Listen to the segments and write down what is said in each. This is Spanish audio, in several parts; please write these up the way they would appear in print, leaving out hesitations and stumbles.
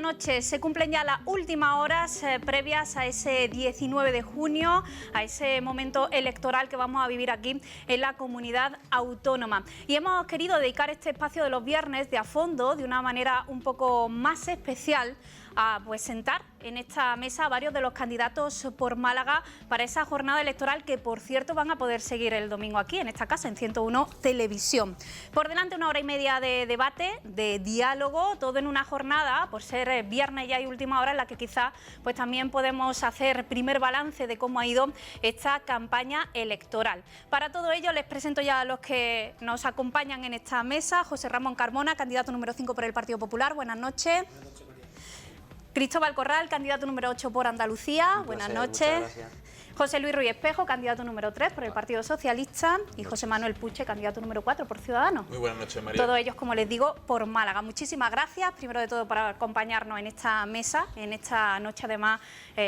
noche se cumplen ya las últimas horas previas a ese 19 de junio, a ese momento electoral que vamos a vivir aquí en la comunidad autónoma. Y hemos querido dedicar este espacio de los viernes de a fondo, de una manera un poco más especial, a sentar en esta mesa a varios de los candidatos por Málaga para esa jornada electoral que, por cierto, van a poder seguir el domingo aquí en esta casa, en 101 Televisión. Por delante 1 hora y media de debate, de diálogo, todo en una jornada, por ser viernes ya y última hora, en la que quizá también podemos hacer primer balance de cómo ha ido esta campaña electoral. Para todo ello les presento ya a los que nos acompañan en esta mesa. José Ramón Carmona, candidato número 5 por el Partido Popular. Buenas noches. Cristóbal Corral, candidato número 8 por Andalucía. Buenas noches. José Luis Ruiz Espejo, candidato número 3 por el Partido Socialista. Y José Manuel Puche, candidato número 4 por Ciudadanos. Muy buenas noches, María. Todos ellos, como les digo, por Málaga. Muchísimas gracias, primero de todo, por acompañarnos en esta mesa, en esta noche, además,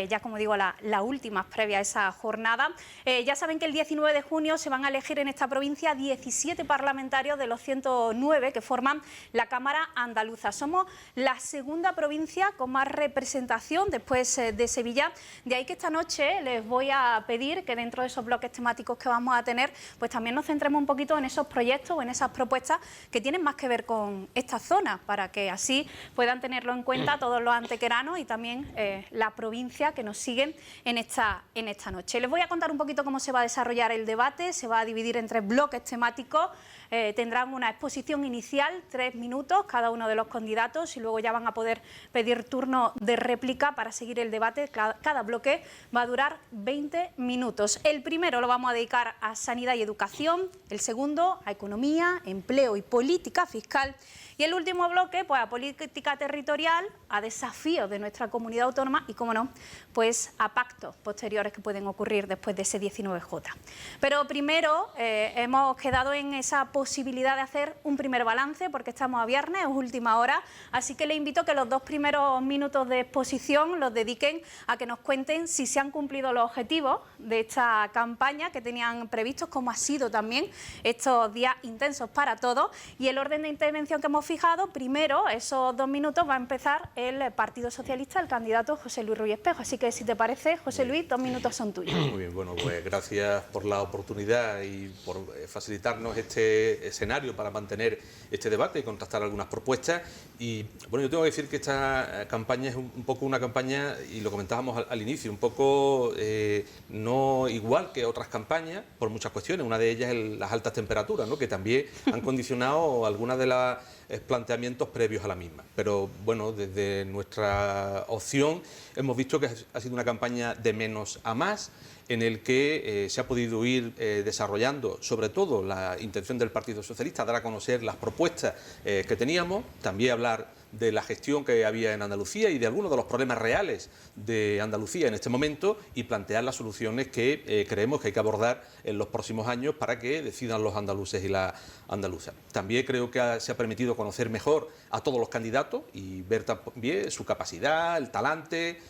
ya como digo, la última previa a esa jornada. Ya saben que el 19 de junio se van a elegir en esta provincia 17 parlamentarios de los 109 que forman la Cámara Andaluza. Somos la segunda provincia con más representación después de Sevilla. De ahí que esta noche les voy a pedir que dentro de esos bloques temáticos que vamos a tener, también nos centremos un poquito en esos proyectos o en esas propuestas que tienen más que ver con esta zona, para que así puedan tenerlo en cuenta todos los antequeranos y también la provincia que nos siguen en esta noche. Les voy a contar un poquito cómo se va a desarrollar el debate. Se va a dividir en 3 bloques temáticos. Tendrán una exposición inicial, 3 minutos cada uno de los candidatos, y luego ya van a poder pedir turno de réplica para seguir el debate. Cada bloque va a durar 20 minutos. El primero lo vamos a dedicar a sanidad y educación, el segundo a economía, empleo y política fiscal, y el último bloque a política territorial, a desafíos de nuestra comunidad autónoma y, como no, a pactos posteriores que pueden ocurrir después de ese 19J. Pero primero hemos quedado en esa posibilidad de hacer un primer balance, porque estamos a viernes, es última hora, así que les invito a que los 2 primeros minutos de exposición los dediquen a que nos cuenten si se han cumplido los objetivos de esta campaña que tenían previstos, como ha sido también estos días intensos para todos. Y el orden de intervención que hemos fijado, primero, esos 2 minutos, va a empezar el Partido Socialista, el candidato José Luis Ruiz Espejo. Así que, si te parece, José Luis, 2 minutos son tuyos. Muy bien, bueno, gracias por la oportunidad y por facilitarnos este escenario para mantener este debate y contrastar algunas propuestas. Y bueno, yo tengo que decir que esta campaña es un poco una campaña, y lo comentábamos al inicio, un poco no igual que otras campañas por muchas cuestiones. Una de ellas es las altas temperaturas, ¿no?, que también han condicionado algunas de los planteamientos previos a la misma. Pero bueno, desde nuestra opción hemos visto que ha sido una campaña de menos a más, en el que se ha podido ir desarrollando, sobre todo, la intención del Partido Socialista, dar a conocer las propuestas que teníamos, también hablar de la gestión que había en Andalucía y de algunos de los problemas reales de Andalucía en este momento, y plantear las soluciones que creemos que hay que abordar en los próximos años para que decidan los andaluces y las andaluzas. También creo que se ha permitido conocer mejor a todos los candidatos y ver también su capacidad, el talante,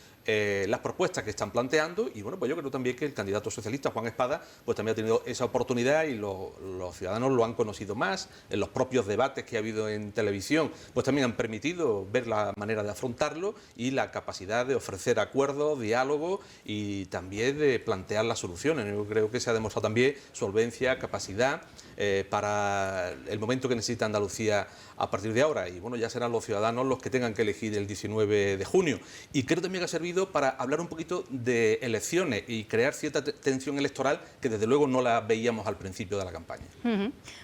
las propuestas que están planteando. Y bueno, yo creo también que el candidato socialista, Juan Espada, también ha tenido esa oportunidad, y los ciudadanos lo han conocido más. En los propios debates que ha habido en televisión, también han permitido ver la manera de afrontarlo y la capacidad de ofrecer acuerdos, diálogo y también de plantear las soluciones. Yo creo que se ha demostrado también solvencia, capacidad para el momento que necesita Andalucía a partir de ahora. Y bueno, ya serán los ciudadanos los que tengan que elegir el 19 de junio. Y creo también que ha servido para hablar un poquito de elecciones y crear cierta tensión electoral que desde luego no la veíamos al principio de la campaña.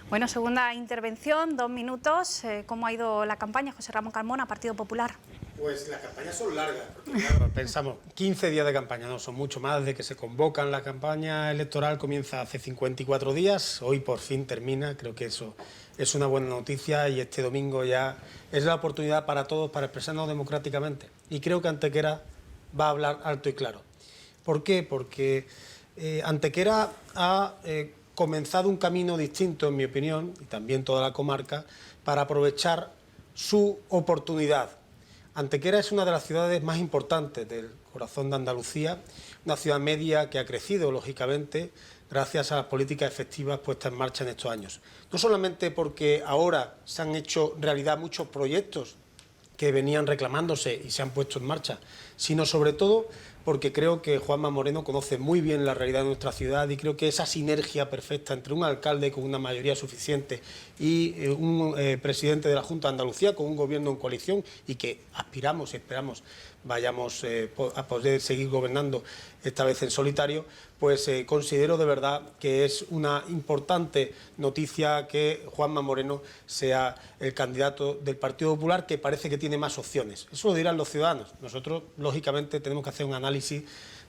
Bueno, segunda intervención, 2 minutos. ¿Cómo ha ido la campaña, José Ramón Carmona, Partido Popular? Pues las campañas son largas, porque claro, pensamos 15 días de campaña, no son mucho más, desde que se convocan. La campaña electoral comienza hace 54 días, hoy por fin termina. Creo que eso es una buena noticia, y este domingo ya es la oportunidad para todos para expresarnos democráticamente. Y creo que Antequera va a hablar alto y claro. ¿Por qué? Porque Antequera ha comenzado un camino distinto, en mi opinión, y también toda la comarca, para aprovechar su oportunidad. Antequera es una de las ciudades más importantes del corazón de Andalucía, una ciudad media que ha crecido, lógicamente, gracias a las políticas efectivas puestas en marcha en estos años. No solamente porque ahora se han hecho realidad muchos proyectos que venían reclamándose y se han puesto en marcha, sino sobre todo porque creo que Juanma Moreno conoce muy bien la realidad de nuestra ciudad y creo que esa sinergia perfecta entre un alcalde con una mayoría suficiente y un presidente de la Junta de Andalucía con un gobierno en coalición y que aspiramos y esperamos vayamos a poder seguir gobernando esta vez en solitario, pues considero de verdad que es una importante noticia que Juanma Moreno sea el candidato del Partido Popular, que parece que tiene más opciones. Eso lo dirán los ciudadanos. Nosotros, lógicamente, tenemos que hacer un análisis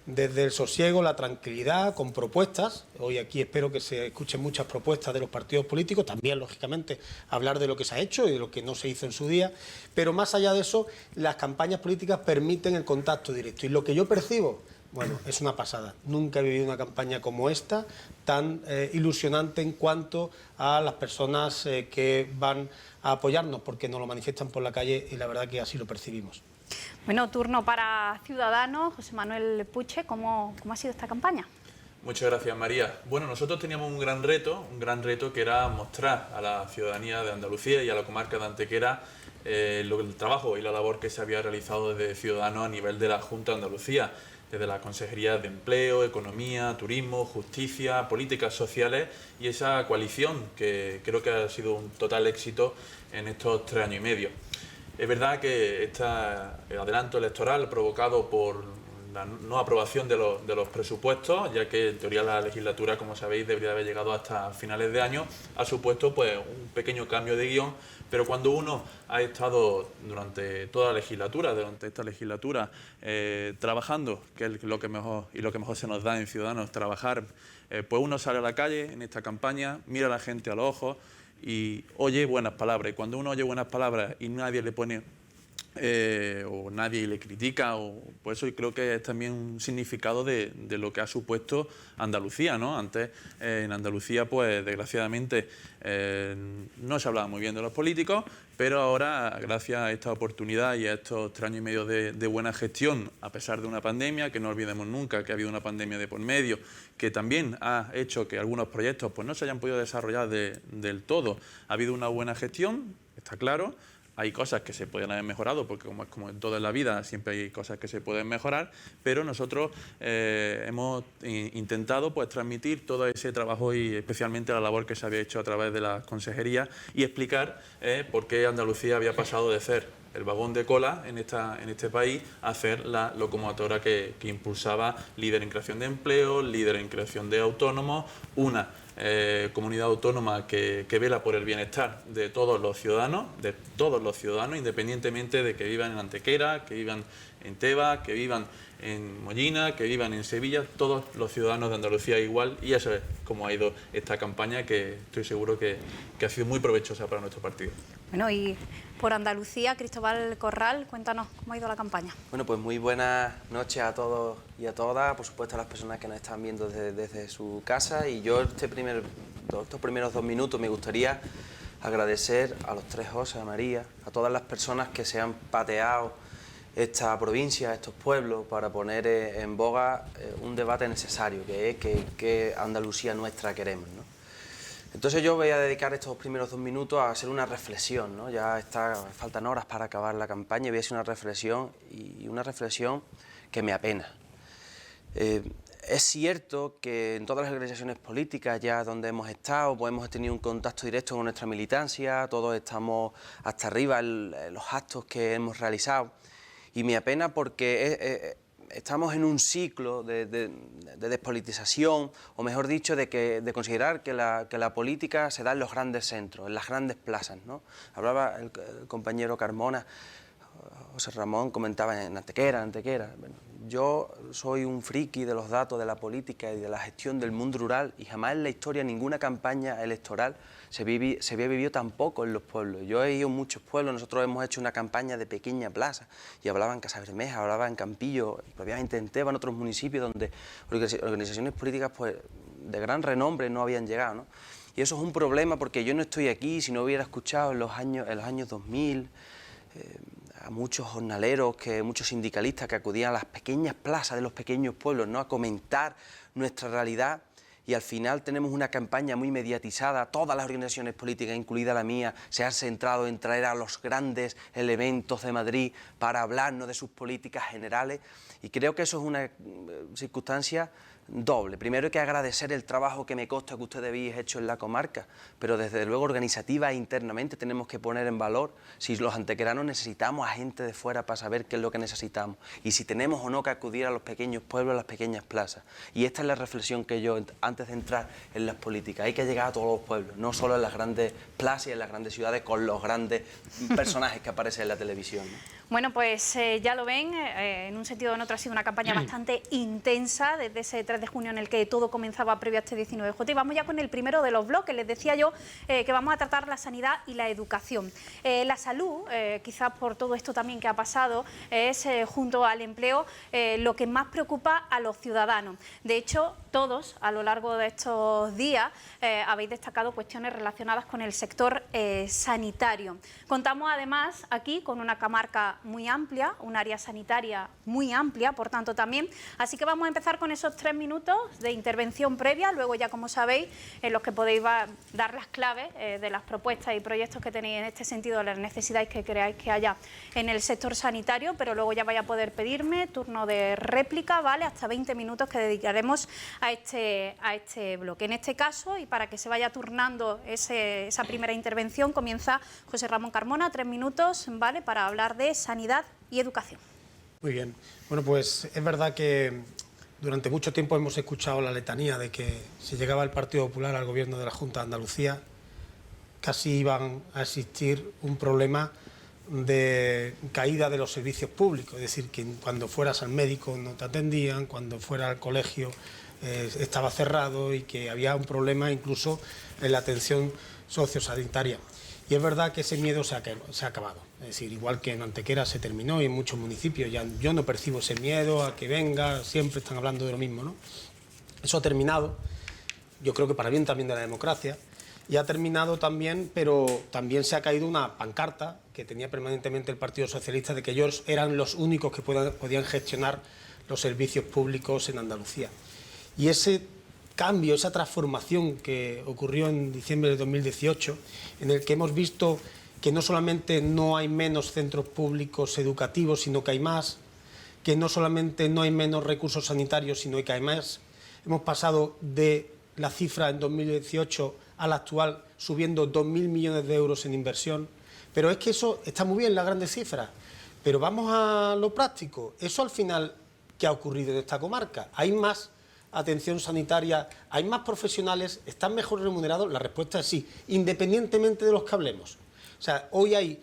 desde el sosiego, la tranquilidad, con propuestas. Hoy aquí espero que se escuchen muchas propuestas de los partidos políticos, también, lógicamente, hablar de lo que se ha hecho y de lo que no se hizo en su día, pero más allá de eso, las campañas políticas permiten el contacto directo. Y lo que yo percibo, bueno, es una pasada. Nunca he vivido una campaña como esta, tan ilusionante en cuanto a las personas que van a apoyarnos, porque nos lo manifiestan por la calle y la verdad que así lo percibimos. Bueno, turno para Ciudadanos. José Manuel Puche, ¿cómo ha sido esta campaña? Muchas gracias, María. Bueno, nosotros teníamos un gran reto que era mostrar a la ciudadanía de Andalucía y a la comarca de Antequera el trabajo y la labor que se había realizado desde Ciudadanos a nivel de la Junta de Andalucía, desde la Consejería de Empleo, Economía, Turismo, Justicia, Políticas Sociales y esa coalición que creo que ha sido un total éxito en estos 3 años y medio. Es verdad que este adelanto electoral provocado por la no aprobación de los presupuestos, ya que en teoría la legislatura, como sabéis, debería haber llegado hasta finales de año, ha supuesto pues un pequeño cambio de guión, pero cuando uno ha estado durante toda la legislatura, durante esta legislatura, trabajando, que es lo que mejor se nos da en Ciudadanos, trabajar, pues uno sale a la calle en esta campaña, mira a la gente a los ojos y oye buenas palabras. Y cuando uno oye buenas palabras y nadie le pone o nadie le critica, por eso creo que es también un significado de lo que ha supuesto Andalucía, ¿no? Antes en Andalucía, pues desgraciadamente no se hablaba muy bien de los políticos, pero ahora, gracias a esta oportunidad y a estos 3 años y medio de buena gestión, a pesar de una pandemia, que no olvidemos nunca que ha habido una pandemia de por medio, que también ha hecho que algunos proyectos pues no se hayan podido desarrollar del todo. Ha habido una buena gestión, está claro. Hay cosas que se podrían haber mejorado, porque como en toda la vida siempre hay cosas que se pueden mejorar, pero nosotros hemos intentado pues transmitir todo ese trabajo y especialmente la labor que se había hecho a través de la consejería y explicar por qué Andalucía había pasado de ser el vagón de cola en este país a ser la locomotora que impulsaba, líder en creación de empleo, líder en creación de autónomos, una comunidad autónoma que vela por el bienestar de todos los ciudadanos, independientemente de que vivan en Antequera, que vivan en Teba, que vivan en Mollina, que vivan en Sevilla, todos los ciudadanos de Andalucía igual, y eso es como ha ido esta campaña, que estoy seguro que ha sido muy provechosa para nuestro partido. Bueno, y por Andalucía, Cristóbal Corral, cuéntanos cómo ha ido la campaña. Bueno, pues muy buenas noches a todos y a todas, por supuesto a las personas que nos están viendo desde su casa, y yo estos primeros 2 minutos me gustaría agradecer a los 3 José, a María, a todas las personas que se han pateado esta provincia, estos pueblos, para poner en boga un debate necesario, que es que Andalucía nuestra queremos, ¿no? Entonces yo voy a dedicar estos primeros 2 minutos a hacer una reflexión, ¿no? Faltan horas para acabar la campaña y voy a hacer una reflexión que me apena. Es cierto que en todas las organizaciones políticas ya donde hemos estado, pues hemos tenido un contacto directo con nuestra militancia, todos estamos hasta arriba en los actos que hemos realizado, y me apena porque estamos en un ciclo de despolitización, o mejor dicho, de considerar que la política se da en los grandes centros, en las grandes plazas, ¿no? Hablaba el compañero Carmona, José Ramón comentaba en Antequera. Bueno, yo soy un friki de los datos de la política y de la gestión del mundo rural, y jamás en la historia ninguna campaña electoral se había vivido tan poco en los pueblos. Yo he ido a muchos pueblos, nosotros hemos hecho una campaña de pequeña plaza y hablaba en Casabermeja, hablaba en Campillo, y obviamente en Teba, en otros municipios donde organizaciones políticas pues de gran renombre no habían llegado, ¿no? Y eso es un problema porque yo no estoy aquí si no hubiera escuchado en los años 2000 a muchos jornaleros, muchos sindicalistas que acudían a las pequeñas plazas de los pequeños pueblos, ¿no? A comentar nuestra realidad. y al final tenemos una campaña muy mediatizada, todas las organizaciones políticas, incluida la mía, se han centrado en traer a los grandes elementos de Madrid para hablarnos de sus políticas generales, y creo que eso es una circunstancia doble. Primero hay que agradecer el trabajo que me consta que ustedes habéis hecho en la comarca, pero desde luego organizativa e internamente tenemos que poner en valor si los antequeranos necesitamos a gente de fuera para saber qué es lo que necesitamos y si tenemos o no que acudir a los pequeños pueblos, a las pequeñas plazas. Y esta es la reflexión que yo, antes de entrar en las políticas, hay que llegar a todos los pueblos, no solo en las grandes plazas y en las grandes ciudades con los grandes personajes que aparecen en la televisión, ¿no? Bueno, pues ya lo ven, en un sentido o en otro ha sido una campaña bastante intensa desde ese 3 de junio en el que todo comenzaba previo a este 19J. Y vamos ya con el primero de los bloques. Les decía yo que vamos a tratar la sanidad y la educación. La salud, quizás por todo esto también que ha pasado, es junto al empleo lo que más preocupa a los ciudadanos. De hecho, todos a lo largo de estos días habéis destacado cuestiones relacionadas con el sector sanitario. Contamos además aquí con una comarca muy amplia, un área sanitaria muy amplia, por tanto también. Así que vamos a empezar con esos 3 minutos de intervención previa, luego ya como sabéis, en los que podéis dar las claves de las propuestas y proyectos que tenéis en este sentido, las necesidades que creáis que haya en el sector sanitario, pero luego ya vais a poder pedirme turno de réplica, ¿vale? Hasta 20 minutos que dedicaremos a este bloque. En este caso, y para que se vaya turnando esa primera intervención, comienza José Ramón Carmona, 3 minutos, ¿vale?, para hablar de sanidad y educación. Muy bien. Bueno, pues es verdad que durante mucho tiempo hemos escuchado la letanía de que si llegaba el Partido Popular al gobierno de la Junta de Andalucía, casi iban a existir un problema de caída de los servicios públicos, es decir, que cuando fueras al médico no te atendían, cuando fuera al colegio estaba cerrado y que había un problema incluso en la atención sociosanitaria. Y es verdad que ese miedo se ha acabado. Es decir, igual que en Antequera se terminó y en muchos municipios ya yo no percibo ese miedo a que venga, siempre están hablando de lo mismo, ¿no? Eso ha terminado, yo creo que para bien también de la democracia, y ha terminado también, pero también se ha caído una pancarta que tenía permanentemente el Partido Socialista de que ellos eran los únicos que podían gestionar los servicios públicos en Andalucía. Y ese cambio, esa transformación que ocurrió en diciembre de 2018, en el que hemos visto que no solamente no hay menos centros públicos educativos, sino que hay más, que no solamente no hay menos recursos sanitarios, sino que hay más. Hemos pasado de la cifra en 2018 a la actual, subiendo 2.000 millones de euros en inversión. Pero es que eso está muy bien, las grandes cifras. Pero vamos a lo práctico. Eso al final, ¿qué ha ocurrido en esta comarca? ¿Hay más atención sanitaria? ¿Hay más profesionales? ¿Están mejor remunerados? La respuesta es sí, independientemente de los que hablemos. O sea, hoy hay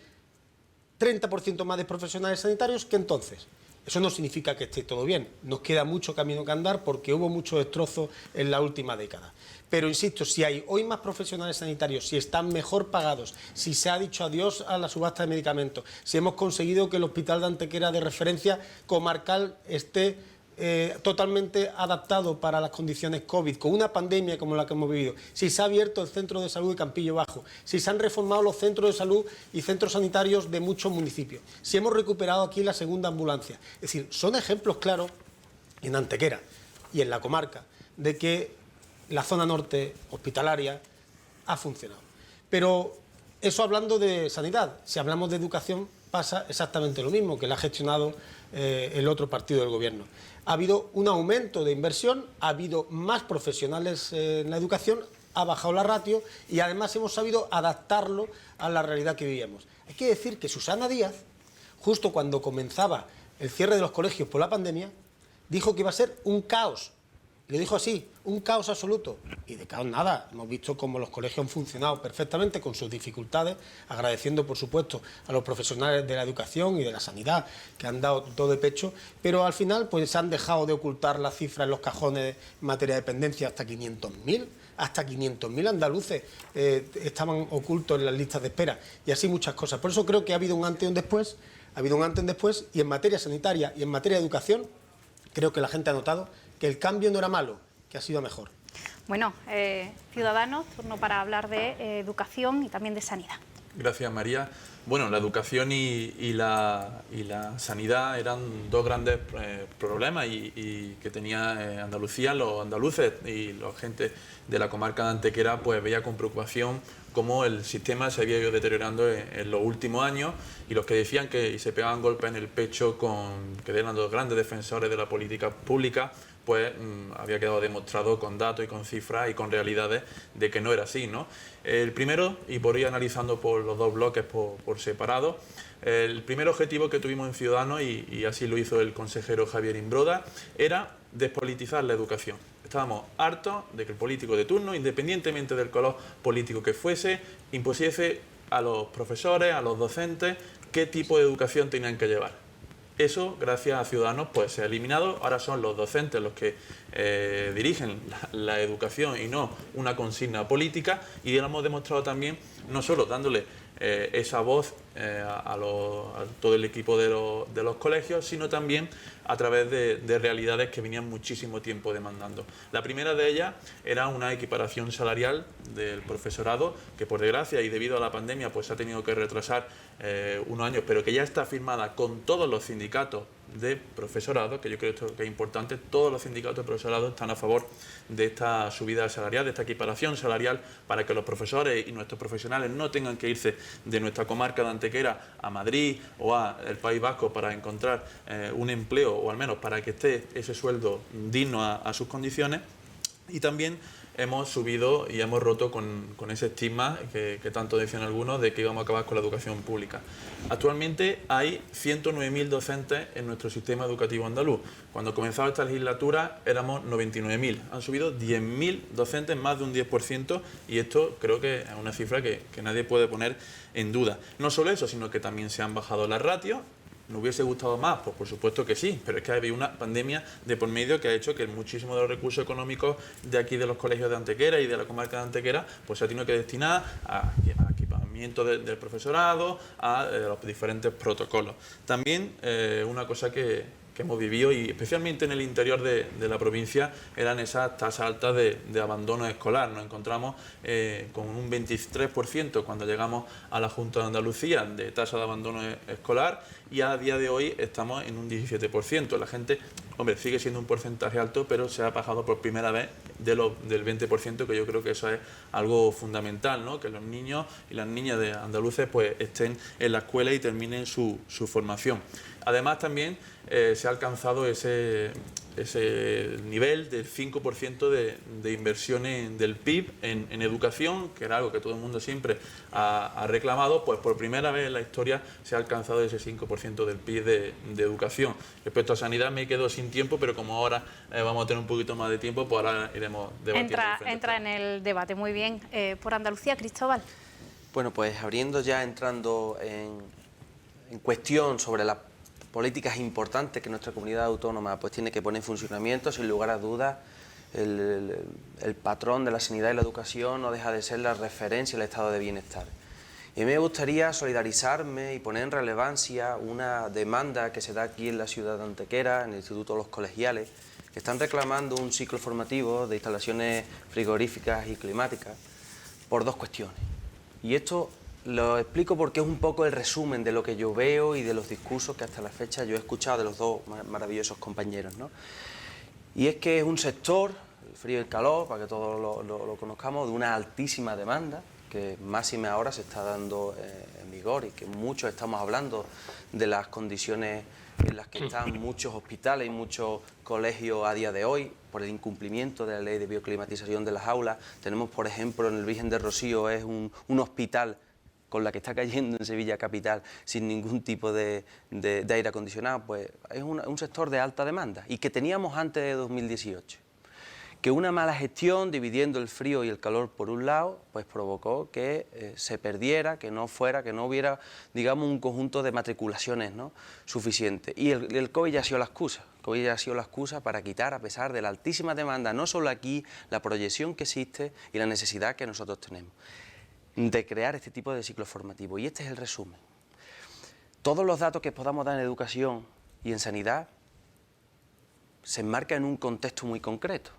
30% más de profesionales sanitarios que entonces. Eso no significa que esté todo bien. Nos queda mucho camino que andar porque hubo mucho destrozo en la última década. Pero insisto, si hay hoy más profesionales sanitarios, si están mejor pagados, si se ha dicho adiós a la subasta de medicamentos, si hemos conseguido que el Hospital de Antequera de referencia comarcal esté totalmente adaptado para las condiciones COVID, con una pandemia como la que hemos vivido, si se ha abierto el centro de salud de Campillo Bajo, si se han reformado los centros de salud y centros sanitarios de muchos municipios, si hemos recuperado aquí la segunda ambulancia. Es decir, son ejemplos claros en Antequera y en la comarca de que la zona norte hospitalaria ha funcionado. Pero eso hablando de sanidad. Si hablamos de educación pasa exactamente lo mismo, que la ha gestionado el otro partido del gobierno. Ha habido un aumento de inversión, ha habido más profesionales en la educación, ha bajado la ratio y además hemos sabido adaptarlo a la realidad que vivíamos. Hay que decir que Susana Díaz, justo cuando comenzaba el cierre de los colegios por la pandemia, dijo que iba a ser un caos. Le dijo así, un caos absoluto. Y de caos nada. Hemos visto cómo los colegios han funcionado perfectamente con sus dificultades, agradeciendo, por supuesto, a los profesionales de la educación y de la sanidad, que han dado todo de pecho, pero al final pues se han dejado de ocultar las cifras en los cajones en materia de dependencia. Hasta 500.000 andaluces estaban ocultos en las listas de espera, y así muchas cosas. Por eso creo que ha habido un antes y un después, y en materia sanitaria y en materia de educación, creo que la gente ha notado que el cambio no era malo, que ha sido mejor. Bueno, Ciudadanos, turno para hablar de educación y también de sanidad. Gracias, María. Bueno, la educación y la sanidad eran dos grandes problemas y que tenía Andalucía, los andaluces y la gente de la comarca de Antequera, pues veía con preocupación cómo el sistema se había ido deteriorando en los últimos años, y los que decían que y se pegaban golpes en el pecho que eran los grandes defensores de la política pública, pues había quedado demostrado con datos y con cifras y con realidades de que no era así, ¿no? El primero, y por ir analizando por los dos bloques por separado, el primer objetivo que tuvimos en Ciudadanos, y así lo hizo el consejero Javier Imbroda, era despolitizar la educación. Estábamos hartos de que el político de turno, independientemente del color político que fuese, impusiese a los profesores, a los docentes, qué tipo de educación tenían que llevar. Eso, gracias a Ciudadanos, pues se ha eliminado. Ahora son los docentes los que dirigen la educación y no una consigna política, y lo hemos demostrado también, no solo dándole esa voz a todo el equipo de los colegios, sino también a través de realidades que venían muchísimo tiempo demandando. La primera de ellas era una equiparación salarial del profesorado, que por desgracia y debido a la pandemia pues se ha tenido que retrasar unos años, pero que ya está firmada con todos los sindicatos de profesorado, que yo creo que es importante. Todos los sindicatos de profesorado están a favor de esta subida salarial, de esta equiparación salarial, para que los profesores y nuestros profesionales no tengan que irse de nuestra comarca de Antequera a Madrid o al País Vasco para encontrar un empleo, o al menos para que esté ese sueldo digno a sus condiciones. Y también hemos subido y hemos roto con ese estigma que tanto decían algunos de que íbamos a acabar con la educación pública. Actualmente hay 109.000 docentes en nuestro sistema educativo andaluz. Cuando comenzaba esta legislatura éramos 99.000. Han subido 10.000 docentes, más de un 10%, y esto creo que es una cifra que nadie puede poner en duda. No solo eso, sino que también se han bajado las ratios. ¿Nos hubiese gustado más? Pues por supuesto que sí, pero es que ha habido una pandemia de por medio que ha hecho que muchísimos de los recursos económicos de aquí de los colegios de Antequera y de la comarca de Antequera pues se ha tenido que destinar a equipamiento del profesorado, a los diferentes protocolos. También una cosa que hemos vivido, y especialmente en el interior de la provincia, eran esas tasas altas de abandono escolar. Nos encontramos con un 23% cuando llegamos a la Junta de Andalucía de tasa de abandono escolar, y a día de hoy estamos en un 17%. La gente, hombre, sigue siendo un porcentaje alto, pero se ha bajado por primera vez del 20%, que yo creo que eso es algo fundamental, ¿no? Que los niños y las niñas de andaluces pues estén en la escuela y terminen su formación. Además, también se ha alcanzado ese nivel del 5% de inversiones del PIB en educación, que era algo que todo el mundo siempre ha reclamado. Pues por primera vez en la historia se ha alcanzado ese 5% del PIB de educación. Respecto a sanidad me quedo sin tiempo, pero como ahora vamos a tener un poquito más de tiempo, pues ahora iremos debatiendo. Entra en el debate, muy bien. Por Andalucía, Cristóbal. Bueno, pues entrando en cuestión sobre las políticas importantes que nuestra comunidad autónoma pues tiene que poner en funcionamiento, sin lugar a dudas, el patrón de la sanidad y la educación no deja de ser la referencia del estado de bienestar. Y a mí me gustaría solidarizarme y poner en relevancia una demanda que se da aquí en la ciudad de Antequera, en el Instituto de los Colegiales, que están reclamando un ciclo formativo de instalaciones frigoríficas y climáticas por dos cuestiones. Y esto lo explico porque es un poco el resumen de lo que yo veo y de los discursos que hasta la fecha yo he escuchado de los dos maravillosos compañeros, ¿no? Y es que es un sector, el frío y el calor, para que todos lo conozcamos, de una altísima demanda, que máxime ahora se está dando en vigor, y que muchos estamos hablando de las condiciones en las que están muchos hospitales y muchos colegios a día de hoy por el incumplimiento de la ley de bioclimatización de las aulas. Tenemos, por ejemplo, en el Virgen del Rocío es un hospital con la que está cayendo en Sevilla capital sin ningún tipo de aire acondicionado. Pues es un sector de alta demanda y que teníamos antes de 2018. Que una mala gestión, dividiendo el frío y el calor por un lado, pues provocó que se perdiera, que no hubiera, digamos, un conjunto de matriculaciones, ¿no?, suficiente. Y el COVID ya ha sido la excusa. El COVID ya ha sido la excusa para quitar, a pesar de la altísima demanda, no solo aquí, la proyección que existe y la necesidad que nosotros tenemos de crear este tipo de ciclo formativo. Y este es el resumen. Todos los datos que podamos dar en educación y en sanidad se enmarcan en un contexto muy concreto.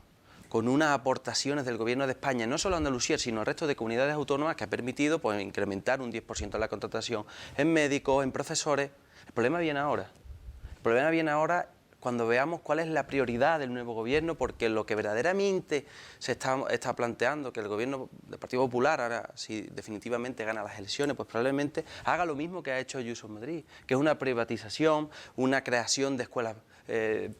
con unas aportaciones del Gobierno de España, no solo a Andalucía, sino al resto de comunidades autónomas, que ha permitido pues, incrementar un 10% la contratación en médicos, en profesores. El problema viene ahora. El problema viene ahora cuando veamos cuál es la prioridad del nuevo Gobierno, porque lo que verdaderamente se está planteando, que el Gobierno del Partido Popular, ahora si definitivamente gana las elecciones, pues probablemente haga lo mismo que ha hecho Ayuso en Madrid, que es una privatización, una creación de escuelas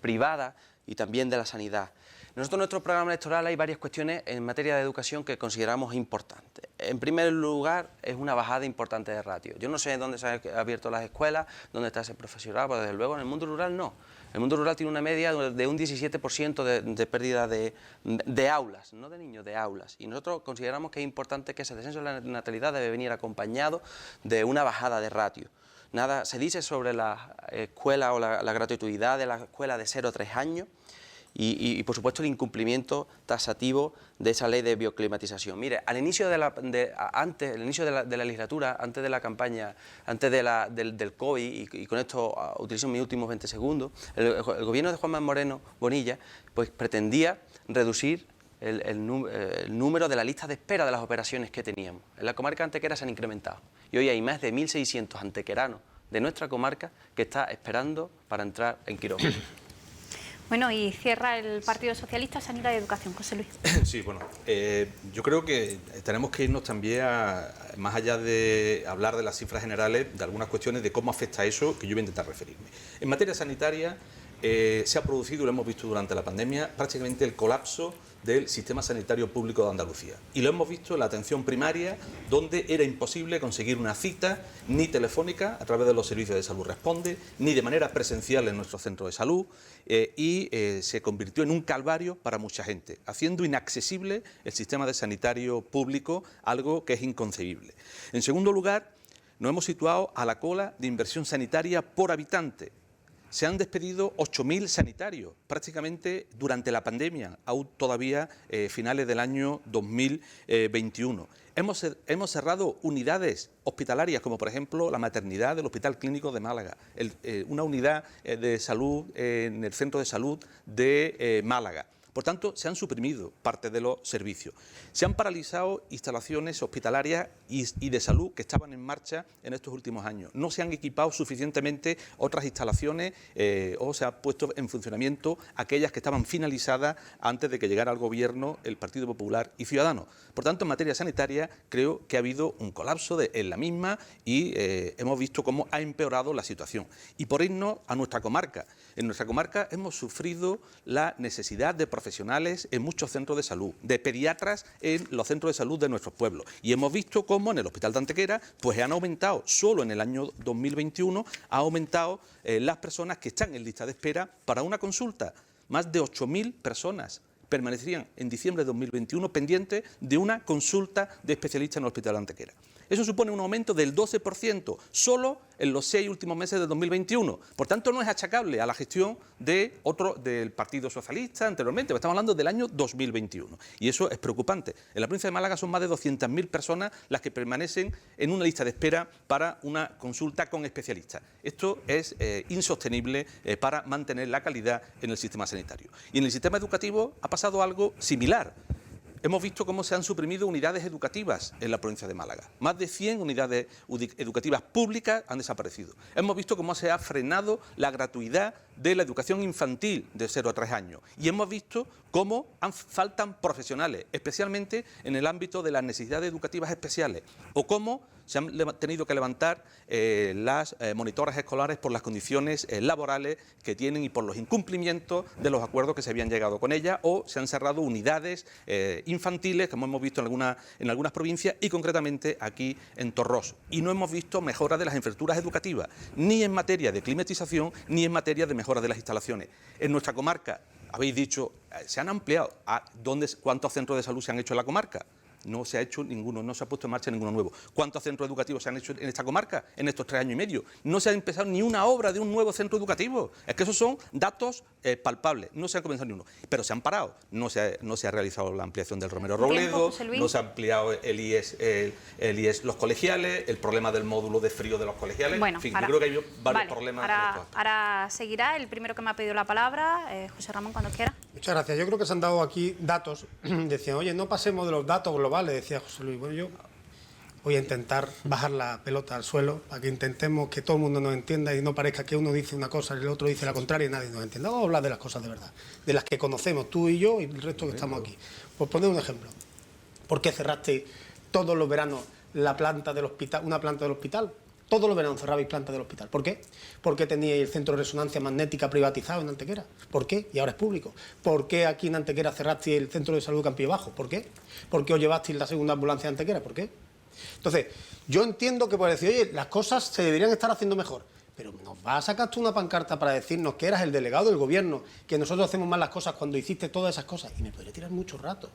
privadas y también de la sanidad. Nosotros en nuestro programa electoral hay varias cuestiones en materia de educación que consideramos importantes. En primer lugar, es una bajada importante de ratio. Yo no sé dónde se han abierto las escuelas, dónde está ese profesorado, pero desde luego en el mundo rural no. El mundo rural tiene una media de un 17% de pérdida de aulas, no de niños, de aulas. Y nosotros consideramos que es importante que ese descenso de la natalidad debe venir acompañado de una bajada de ratio. Nada se dice sobre la escuela o la gratuidad de la escuela de 0 a 3 años. Y, por supuesto, el incumplimiento taxativo de esa ley de bioclimatización. Mire, al inicio de la legislatura, antes de la campaña, antes del COVID, y con esto utilizo mis últimos 20 segundos, el gobierno de Juan Manuel Moreno Bonilla pues, pretendía reducir el número de la lista de espera de las operaciones que teníamos. En la comarca antequera se han incrementado y hoy hay más de 1.600 antequeranos de nuestra comarca que está esperando para entrar en quirófano. Bueno, y cierra el Partido Socialista, Sanidad y Educación, José Luis. Sí, bueno, yo creo que tenemos que irnos también más allá de hablar de las cifras generales, de algunas cuestiones de cómo afecta eso, que yo voy a intentar referirme. En materia sanitaria se ha producido, y lo hemos visto durante la pandemia, prácticamente el colapso del sistema sanitario público de Andalucía. Y lo hemos visto en la atención primaria, donde era imposible conseguir una cita ni telefónica a través de los servicios de salud Responde, ni de manera presencial en nuestro centro de salud, y se convirtió en un calvario para mucha gente, haciendo inaccesible el sistema de sanitario público, algo que es inconcebible. En segundo lugar, nos hemos situado a la cola de inversión sanitaria por habitante. Se han despedido 8.000 sanitarios, prácticamente durante la pandemia, aún todavía finales del año 2021. Hemos cerrado unidades hospitalarias, como por ejemplo la maternidad del Hospital Clínico de Málaga, una unidad de salud en el Centro de Salud de Málaga. Por tanto, se han suprimido parte de los servicios. Se han paralizado instalaciones hospitalarias y de salud que estaban en marcha en estos últimos años. No se han equipado suficientemente otras instalaciones o se han puesto en funcionamiento aquellas que estaban finalizadas antes de que llegara al Gobierno el Partido Popular y Ciudadanos. Por tanto, en materia sanitaria creo que ha habido un colapso en la misma y hemos visto cómo ha empeorado la situación. Y por irnos a nuestra comarca. En nuestra comarca hemos sufrido la necesidad de profesionales en muchos centros de salud, de pediatras en los centros de salud de nuestros pueblos. Y hemos visto cómo en el Hospital de Antequera pues han aumentado, solo en el año 2021, ha aumentado las personas que están en lista de espera para una consulta. Más de 8.000 personas permanecerían en diciembre de 2021 pendientes de una consulta de especialista en el Hospital de Antequera. Eso supone un aumento del 12% solo en los 6 últimos meses de 2021. Por tanto, no es achacable a la gestión del Partido Socialista anteriormente. Estamos hablando del año 2021. Y eso es preocupante. En la provincia de Málaga son más de 200.000 personas las que permanecen en una lista de espera para una consulta con especialistas. Esto es insostenible para mantener la calidad en el sistema sanitario. Y en el sistema educativo ha pasado algo similar. Hemos visto cómo se han suprimido unidades educativas en la provincia de Málaga. Más de 100 unidades educativas públicas han desaparecido. Hemos visto cómo se ha frenado la gratuidad de la educación infantil de 0 a 3 años. Y hemos visto cómo faltan profesionales, especialmente en el ámbito de las necesidades educativas especiales, o cómo se han tenido que levantar las monitoras escolares por las condiciones laborales que tienen y por los incumplimientos de los acuerdos que se habían llegado con ellas, o se han cerrado unidades infantiles, como hemos visto en algunas provincias y concretamente aquí en Torroso. Y no hemos visto mejora de las infraestructuras educativas, ni en materia de climatización, ni en materia de mejora de las instalaciones. En nuestra comarca, habéis dicho, se han ampliado. ¿Cuántos centros de salud se han hecho en la comarca? no se ha hecho ninguno, no se ha puesto en marcha ninguno nuevo. ¿Cuántos centros educativos se han hecho en esta comarca en estos 3 años y medio? No se ha empezado ni una obra de un nuevo centro educativo. Es que esos son datos palpables, no se ha comenzado ni uno. Pero se han parado, no se ha realizado la ampliación del Romero Robledo, no se ha ampliado el IES, los colegiales, el problema del módulo de frío de los colegiales. Bueno, en fin, yo creo que hay varios problemas. Ahora seguirá el primero que me ha pedido la palabra, José Ramón, cuando quiera. Muchas gracias. Yo creo que se han dado aquí datos. Decían, oye, no pasemos de los datos globales, decía José Luis. Bueno, yo voy a intentar bajar la pelota al suelo para que intentemos que todo el mundo nos entienda y no parezca que uno dice una cosa y el otro dice la contraria y nadie nos entienda. Vamos a hablar de las cosas de verdad, de las que conocemos tú y yo y el resto que estamos aquí. Pues poner un ejemplo. ¿Por qué cerraste todos los veranos la planta del hospital, una planta del hospital? Todos los veranos cerrabais plantas del hospital. ¿Por qué? Porque teníais el centro de resonancia magnética privatizado en Antequera. ¿Por qué? Y ahora es público. ¿Por qué aquí en Antequera cerrasteis el centro de salud Campillo Bajo? ¿Por qué? ¿Por qué os llevasteis la segunda ambulancia de Antequera? ¿Por qué? Entonces, yo entiendo que puedes decir, oye, las cosas se deberían estar haciendo mejor. Pero nos vas a sacar tú una pancarta para decirnos que eras el delegado del gobierno, que nosotros hacemos mal las cosas cuando hiciste todas esas cosas. Y me podría tirar mucho rato.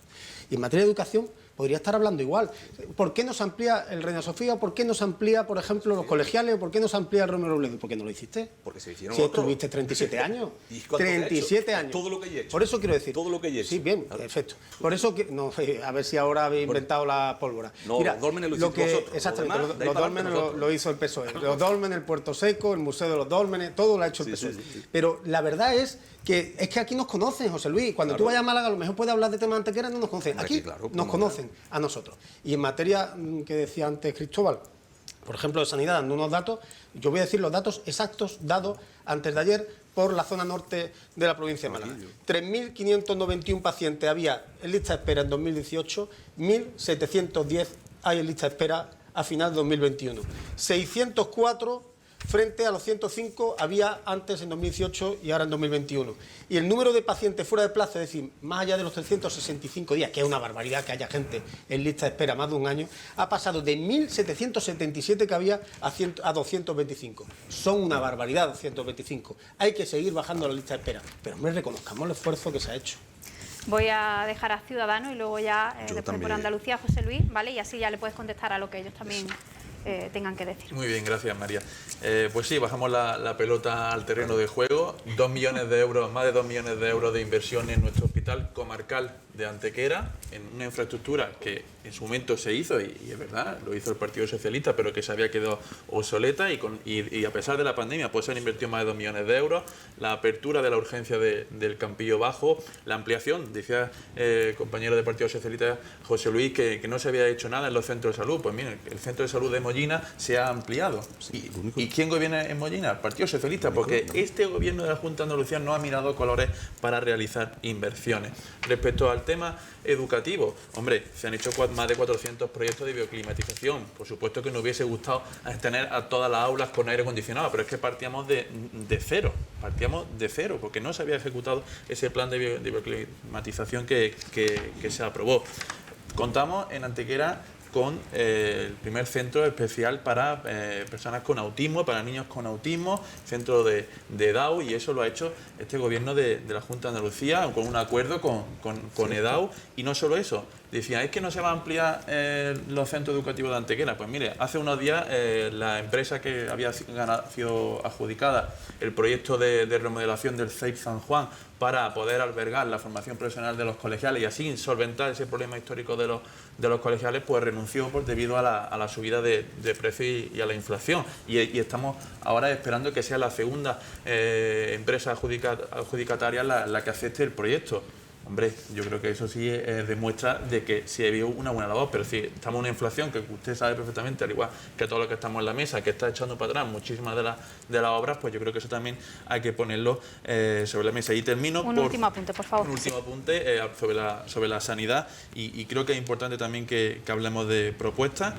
Y en materia de educación podría estar hablando igual. ¿Por qué no se amplía el Reina Sofía? ¿Por qué no se amplía, por ejemplo, los colegiales? ¿Por qué no se amplía el Romero Robledo? ¿Por qué no lo hiciste? Porque se hicieron si otros. tuviste 37 años. ¿Y cuánto 37 he hecho? años. Todo lo que he hecho. Por eso quiero decir. Todo lo que he hecho. Sí, bien, claro. Perfecto. Por eso que no, a ver si ahora habéis inventado la pólvora. No, mira, los dólmenes lo hiciste vosotros. Exactamente, Lo demás, los dólmenes lo hizo el PSOE. Los dólmenes, el Puerto Seco, el Museo de los Dólmenes, todo lo ha hecho el PSOE. Sí. Pero la verdad es que aquí nos conocen, José Luis. Cuando tú vayas a Málaga, a lo mejor puedes hablar de temas de Antequera, no nos conocen. Aquí nos conocen a nosotros. Y en materia que decía antes Cristóbal, por ejemplo, de sanidad, dando unos datos, yo voy a decir los datos exactos dados antes de ayer por la zona norte de la provincia de Málaga. 3.591 pacientes había en lista de espera en 2018, 1.710 hay en lista de espera a final de 2021. 604 frente a los 105 había antes en 2018 y ahora en 2021. Y el número de pacientes fuera de plaza, es decir, más allá de los 365 días, que es una barbaridad que haya gente en lista de espera más de un año, ha pasado de 1.777 que había a 225. Son una barbaridad 225. Hay que seguir bajando la lista de espera. Pero hombre, reconozcamos el esfuerzo que se ha hecho. Voy a dejar a Ciudadanos y luego ya después por Andalucía, José Luis, ¿vale? Y así ya le puedes contestar a lo que ellos también tengan que decir. Muy bien, gracias María. Pues sí, bajamos la pelota al terreno de juego. 2 millones de euros, más de 2 millones de euros de inversión en nuestro hospital comarcal de Antequera, en una infraestructura que en su momento se hizo, y es verdad, lo hizo el Partido Socialista, pero que se había quedado obsoleta y a pesar de la pandemia pues se han invertido más de 2 millones de euros, la apertura de la urgencia del Campillo Bajo, la ampliación, decía compañero del Partido Socialista José Luis, que no se había hecho nada en los centros de salud. Pues miren, el centro de salud de Mollina se ha ampliado. Sí, ¿Y quién gobierna en Mollina? El Partido Socialista, porque este gobierno de la Junta de Andalucía no ha mirado colores para realizar inversiones. Respecto al tema educativo, hombre, se han hecho más de 400 proyectos de bioclimatización. Por supuesto que nos hubiese gustado tener a todas las aulas con aire acondicionado, pero es que partíamos de cero, porque no se había ejecutado ese plan de bioclimatización que se aprobó. Contamos en Antequera con el primer centro especial para personas con autismo, para niños con autismo, centro de EDAU, y eso lo ha hecho este gobierno de la Junta de Andalucía con un acuerdo con EDAU. Y no solo eso, decía, es que no se va a ampliar los centros educativos de Antequera. Pues mire, hace unos días la empresa que había sido adjudicada el proyecto de remodelación del CEIP San Juan para poder albergar la formación profesional de los colegiales y así solventar ese problema histórico de los colegiales, pues renunció debido a la subida de precios y a la inflación. Y estamos ahora esperando que sea la segunda empresa adjudicataria la que acepte el proyecto. Hombre, yo creo que eso sí demuestra de que sí había una buena labor, pero si estamos en una inflación que usted sabe perfectamente, al igual que todos los que estamos en la mesa, que está echando para atrás muchísimas de las obras, pues yo creo que eso también hay que ponerlo sobre la mesa. Y termino un último apunte, por favor. Un último apunte sobre la sanidad, y creo que es importante también que hablemos de propuestas.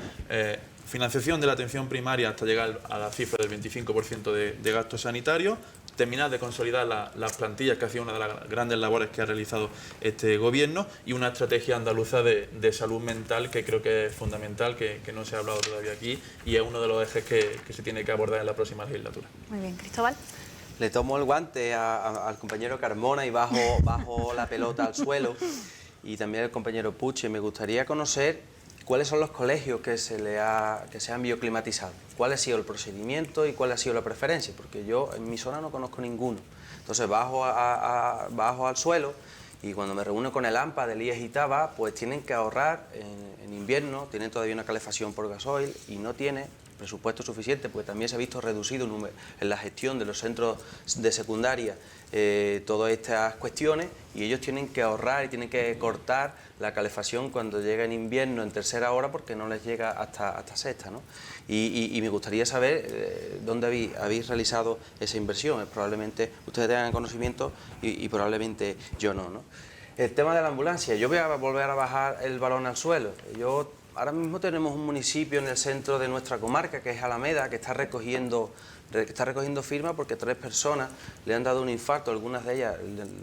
Financiación de la atención primaria hasta llegar a la cifra del 25% de gasto sanitario. Terminar de consolidar las plantillas, que ha sido una de las grandes labores que ha realizado este gobierno, y una estrategia andaluza de salud mental que creo que es fundamental, que no se ha hablado todavía aquí, y es uno de los ejes que se tiene que abordar en la próxima legislatura. Muy bien, Cristóbal. Le tomo el guante al compañero Carmona y bajo la pelota al suelo. y también el compañero Puche, me gustaría conocer cuáles son los colegios que se han bioclimatizado, cuál ha sido el procedimiento y cuál ha sido la preferencia, porque yo en mi zona no conozco ninguno. Entonces bajo al suelo y cuando me reúno con el AMPA del IES Itaba, pues tienen que ahorrar en invierno, tienen todavía una calefacción por gasoil y no tiene presupuesto suficiente, porque también se ha visto reducido en la gestión de los centros de secundaria todas estas cuestiones, y ellos tienen que ahorrar y tienen que cortar la calefacción cuando llega en invierno en tercera hora porque no les llega hasta sexta, ¿no? Y me gustaría saber dónde habéis realizado esa inversión. Probablemente ustedes tengan conocimiento y probablemente yo no, ¿no? El tema de la ambulancia, yo voy a volver a bajar el balón al suelo. Ahora mismo tenemos un municipio en el centro de nuestra comarca, que es Alameda, que está recogiendo firmas porque 3 personas le han dado un infarto, algunas de ellas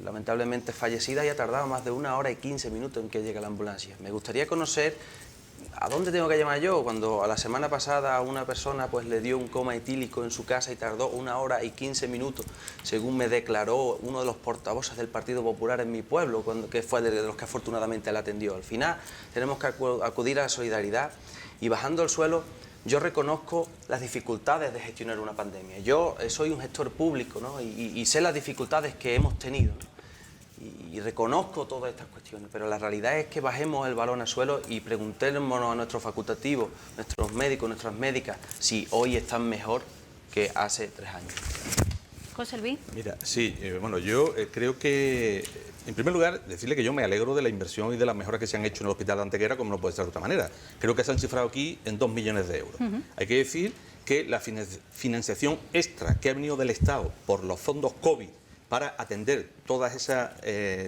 lamentablemente fallecidas, y ha tardado más de 1 hora y 15 minutos en que llegue la ambulancia. Me gustaría conocer a dónde tengo que llamar yo, cuando a la semana pasada a una persona pues le dio un coma etílico en su casa y tardó 1 hora y 15 minutos, según me declaró uno de los portavoces del Partido Popular en mi pueblo, que fue de los que afortunadamente la atendió. Al final tenemos que acudir a la solidaridad, y bajando al suelo, yo reconozco las dificultades de gestionar una pandemia. Yo soy un gestor público, ¿no? y sé las dificultades que hemos tenido, ¿no? Y reconozco todas estas cuestiones, pero la realidad es que bajemos el balón al suelo y preguntémonos a nuestros facultativos, nuestros médicos, nuestras médicas, si hoy están mejor que hace 3 años. José Luis. Mira, sí, bueno, yo creo que, en primer lugar, decirle que yo me alegro de la inversión y de las mejoras que se han hecho en el Hospital de Antequera, como no puede ser de otra manera. Creo que se han cifrado aquí en 2 millones de euros. Hay que decir que la financiación extra que ha venido del Estado por los fondos COVID para atender todas esas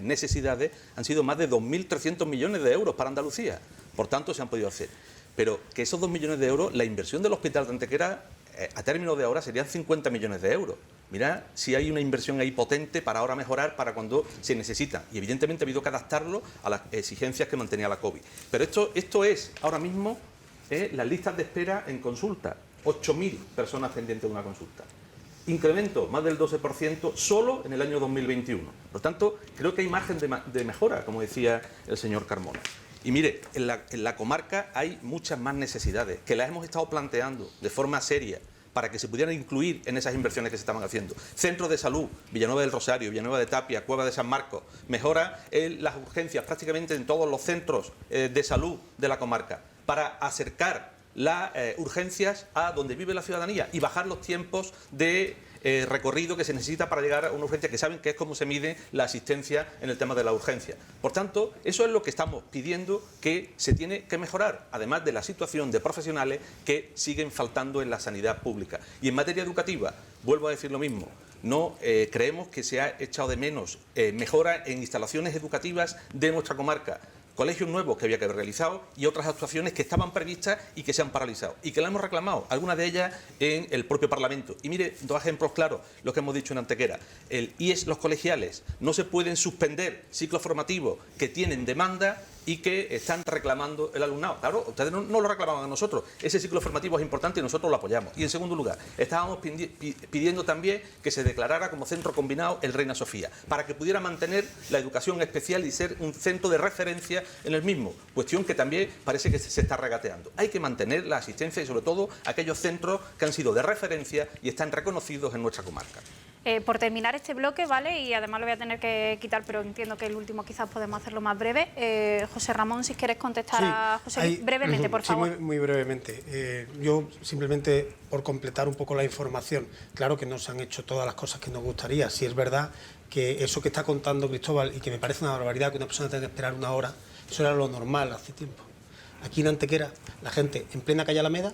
necesidades han sido más de 2.300 millones de euros para Andalucía. Por tanto, se han podido hacer. Pero que esos 2 millones de euros, la inversión del Hospital de Antequera, a término de ahora, serían 50 millones de euros. Mira, si hay una inversión ahí potente para ahora mejorar, para cuando se necesita. Y evidentemente ha habido que adaptarlo a las exigencias que mantenía la COVID. Pero esto es, ahora mismo, las listas de espera en consulta. 8.000 personas pendientes de una consulta. Incremento más del 12% solo en el año 2021. Por lo tanto, creo que hay margen de mejora, como decía el señor Carmona. Y mire, en la comarca hay muchas más necesidades que las hemos estado planteando de forma seria para que se pudieran incluir en esas inversiones que se estaban haciendo. Centros de salud, Villanueva del Rosario, Villanueva de Tapia, Cueva de San Marcos, mejora las urgencias prácticamente en todos los centros de salud de la comarca para acercar las urgencias a donde vive la ciudadanía y bajar los tiempos de recorrido que se necesita para llegar a una urgencia, que saben que es como se mide la asistencia en el tema de la urgencia. Por tanto, eso es lo que estamos pidiendo, que se tiene que mejorar, además de la situación de profesionales que siguen faltando en la sanidad pública. Y en materia educativa, vuelvo a decir lo mismo, no creemos que se ha echado de menos mejora en instalaciones educativas de nuestra comarca. Colegios nuevos que había que haber realizado y otras actuaciones que estaban previstas y que se han paralizado y que la hemos reclamado, algunas de ellas en el propio Parlamento. Y mire, 2 ejemplos claros, lo que hemos dicho en Antequera. El IES, los colegiales, no se pueden suspender ciclos formativos que tienen demanda y que están reclamando el alumnado. Claro, ustedes no lo reclamaban a nosotros. Ese ciclo formativo es importante y nosotros lo apoyamos. Y en segundo lugar, estábamos pidiendo también que se declarara como centro combinado el Reina Sofía, para que pudiera mantener la educación especial y ser un centro de referencia en el mismo. Cuestión que también parece que se está regateando. Hay que mantener la asistencia y sobre todo aquellos centros que han sido de referencia y están reconocidos en nuestra comarca. Por terminar este bloque, ¿vale? Y además lo voy a tener que quitar, pero entiendo que el último quizás podemos hacerlo más breve. José Ramón, si quieres contestar a José brevemente, por favor. Sí, muy brevemente. Yo simplemente, por completar un poco la información, claro que no se han hecho todas las cosas que nos gustaría. Si es verdad que eso que está contando Cristóbal, y que me parece una barbaridad que una persona tenga que esperar 1 hora, eso era lo normal hace tiempo. Aquí en Antequera, la gente en plena calle Alameda,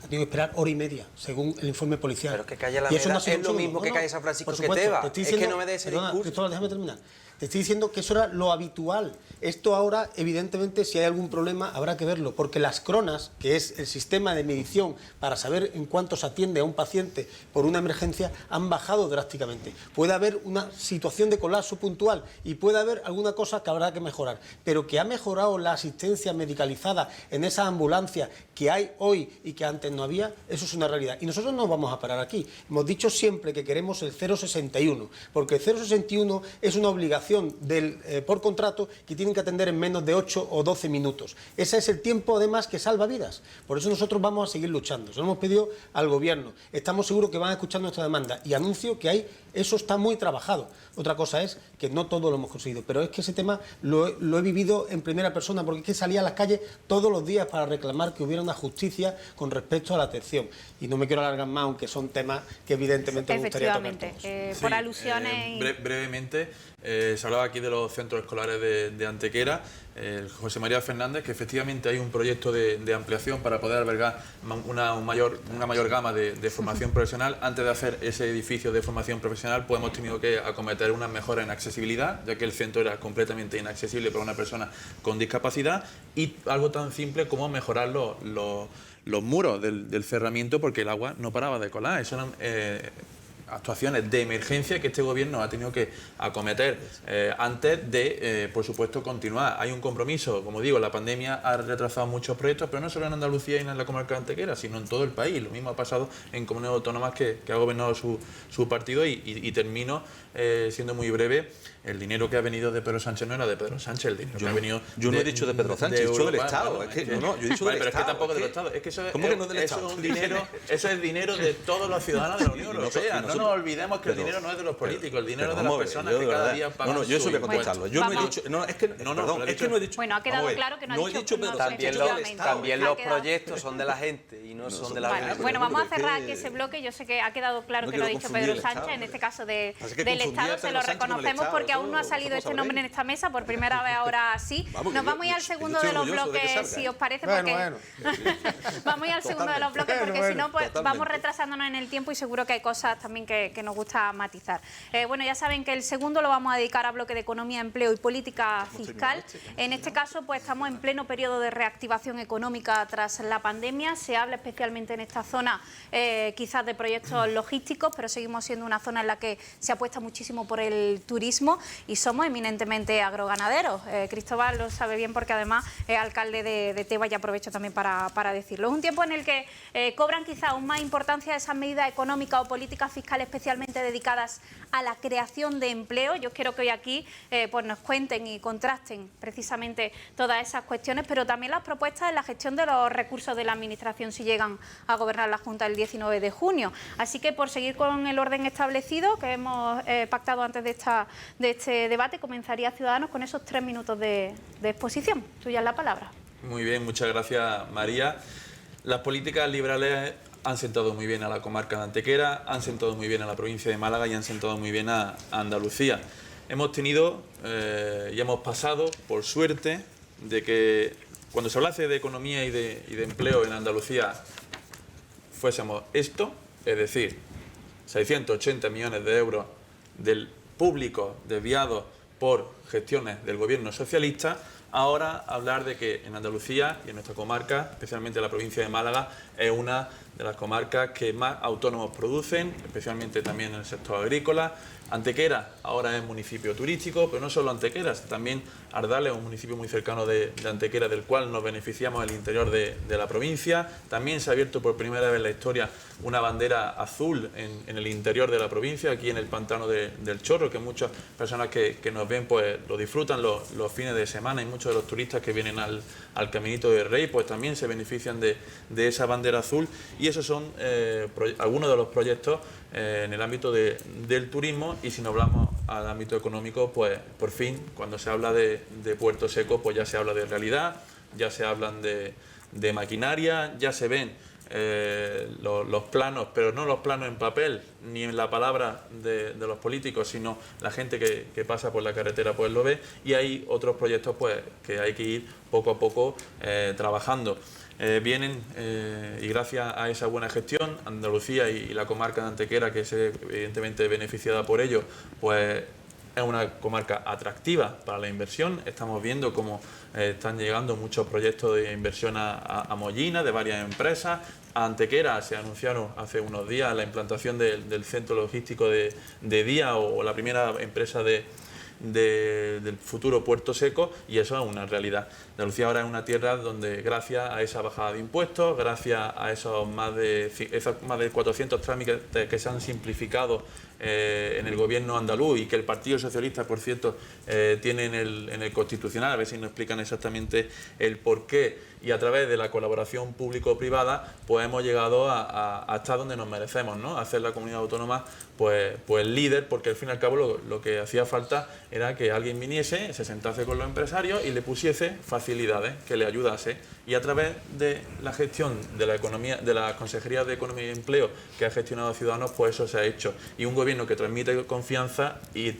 ha tenido que esperar 1 hora y media, según el informe policial. Pero es que calle Alameda es lo mismo que calle San Francisco que Teba. Es que no me dé ese discurso. Cristóbal, déjame terminar. Te estoy diciendo que eso era lo habitual. Esto ahora, evidentemente, si hay algún problema, habrá que verlo, porque las cronas, que es el sistema de medición para saber en cuánto se atiende a un paciente por una emergencia, han bajado drásticamente. Puede haber una situación de colapso puntual y puede haber alguna cosa que habrá que mejorar, pero que ha mejorado la asistencia medicalizada en esa ambulancia que hay hoy y que antes no había, eso es una realidad. Y nosotros no vamos a parar aquí. Hemos dicho siempre que queremos el 0,61, porque el 0,61 es una obligación operación por contrato que tienen que atender en menos de 8 o 12 minutos. Ese es el tiempo, además, que salva vidas. Por eso nosotros vamos a seguir luchando. Se lo hemos pedido al Gobierno. Estamos seguros que van a escuchar nuestra demanda. Y anuncio que eso está muy trabajado. Otra cosa es que no todo lo hemos conseguido. Pero es que ese tema lo he vivido en primera persona, porque es que salía a las calles todos los días para reclamar que hubiera una justicia con respecto a la atención. Y no me quiero alargar más, aunque son temas que evidentemente me gustaría tocar todos. Efectivamente, por alusiones... Brevemente, se hablaba aquí de los centros escolares de Antequera. José María Fernández, que efectivamente hay un proyecto de ampliación para poder albergar una mayor gama de formación profesional. Antes de hacer ese edificio de formación profesional, pues hemos tenido que acometer unas mejoras en accesibilidad, ya que el centro era completamente inaccesible para una persona con discapacidad, y algo tan simple como mejorar los muros del cerramiento, porque el agua no paraba de colar. Eso eran actuaciones de emergencia que este gobierno ha tenido que acometer antes de, por supuesto, continuar. Hay un compromiso, como digo, la pandemia ha retrasado muchos proyectos, pero no solo en Andalucía y en la comarca de Antequera, sino en todo el país. Lo mismo ha pasado en comunidades autónomas que ha gobernado su partido, y termino siendo muy breve. El dinero que ha venido de Pedro Sánchez no era de Pedro Sánchez, el dinero que ha venido... Yo no he dicho de Pedro Sánchez, he dicho del Estado. Bueno, yo he dicho del pero Estado. es que tampoco del Estado. Es que eso, ¿Cómo que no del Estado? Es un dinero, eso es dinero de todos los ciudadanos de la Unión Europea. No nos olvidemos que el dinero no es de los políticos, el dinero es de las personas que cada día pagan. No, yo eso voy a contestarlo. Yo no he dicho... No, es que no he dicho... Bueno, ha quedado claro que no ha dicho Pedro Sánchez. También los proyectos son de la gente y no son de la Unión. Bueno, vamos a cerrar aquí ese bloque. Yo sé que ha quedado claro que lo ha dicho Pedro Sánchez, en este caso del Estado. Se lo reconocemos porque aún no ha salido este nombre en esta mesa, por primera vez ahora sí. Nos vamos a ir al segundo de los bloques, si os parece, porque vamos a ir al segundo de los bloques, porque si no, pues vamos retrasándonos en el tiempo y seguro que hay cosas también que nos gusta matizar. Bueno, ya saben que el segundo lo vamos a dedicar a bloque de economía, empleo y política fiscal. En este caso, pues estamos en pleno periodo de reactivación económica tras la pandemia. Se habla especialmente en esta zona quizás de proyectos logísticos, pero seguimos siendo una zona en la que se apuesta muchísimo por el turismo y somos eminentemente agroganaderos. Cristóbal lo sabe bien porque además es alcalde de Tebas, y aprovecho también para decirlo. Es un tiempo en el que cobran quizá aún más importancia esas medidas económicas o políticas fiscales especialmente dedicadas a la creación de empleo. Yo quiero que hoy aquí pues nos cuenten y contrasten precisamente todas esas cuestiones, pero también las propuestas en la gestión de los recursos de la Administración si llegan a gobernar la Junta el 19 de junio. Así que, por seguir con el orden establecido que hemos pactado antes de este debate, comenzaría Ciudadanos con esos 3 minutos de exposición. Tuya es la palabra. Muy bien, muchas gracias, María. Las políticas liberales han sentado muy bien a la comarca de Antequera, han sentado muy bien a la provincia de Málaga y han sentado muy bien a Andalucía. Hemos tenido y hemos pasado, por suerte, de que cuando se hablase de economía y de empleo en Andalucía fuésemos esto, es decir, 680 millones de euros del público desviados por gestiones del gobierno socialista. Ahora hablar de que en Andalucía y en nuestra comarca, especialmente la provincia de Málaga, es una de las comarcas que más autónomos producen, especialmente también en el sector agrícola. Antequera ahora es municipio turístico, pero no solo Antequera, también Ardales es un municipio muy cercano de Antequera, del cual nos beneficiamos en el interior de la provincia. También se ha abierto por primera vez en la historia una bandera azul en el interior de la provincia, aquí en el pantano del Chorro, que muchas personas que nos ven pues lo disfrutan los fines de semana, y muchos de los turistas que vienen al Caminito del Rey pues también se benefician de esa bandera azul. Y esos son algunos de los proyectos en el ámbito del turismo. Y si nos hablamos al ámbito económico, pues por fin, cuando se habla de Puerto Seco, pues ya se habla de realidad, ya se hablan de maquinaria, ya se ven los planos, pero no los planos en papel, ni en la palabra de los políticos, sino la gente que pasa por la carretera pues lo ve, y hay otros proyectos pues que hay que ir poco a poco trabajando. Vienen, y gracias a esa buena gestión, Andalucía y la comarca de Antequera, que es evidentemente beneficiada por ello, pues es una comarca atractiva para la inversión. Estamos viendo cómo están llegando muchos proyectos de inversión a Mollina, de varias empresas. A Antequera se anunciaron hace unos días la implantación del centro logístico de Día, o la primera empresa del futuro Puerto Seco, y eso es una realidad. Andalucía ahora es una tierra donde, gracias a esa bajada de impuestos, gracias a esos más de 400 trámites que se han simplificado en el gobierno andaluz y que el Partido Socialista, por cierto, tiene en el Constitucional, a ver si nos explican exactamente el porqué, y a través de la colaboración público-privada pues hemos llegado a estar donde nos merecemos, ¿no? A hacer la comunidad autónoma pues líder, porque al fin y al cabo lo que hacía falta era que alguien viniese, se sentase con los empresarios y le pusiese facilidades, que le ayudase, y a través de la gestión de la economía, de la Consejería de Economía y Empleo que ha gestionado Ciudadanos, pues eso se ha hecho. Y un gobierno que transmite confianza y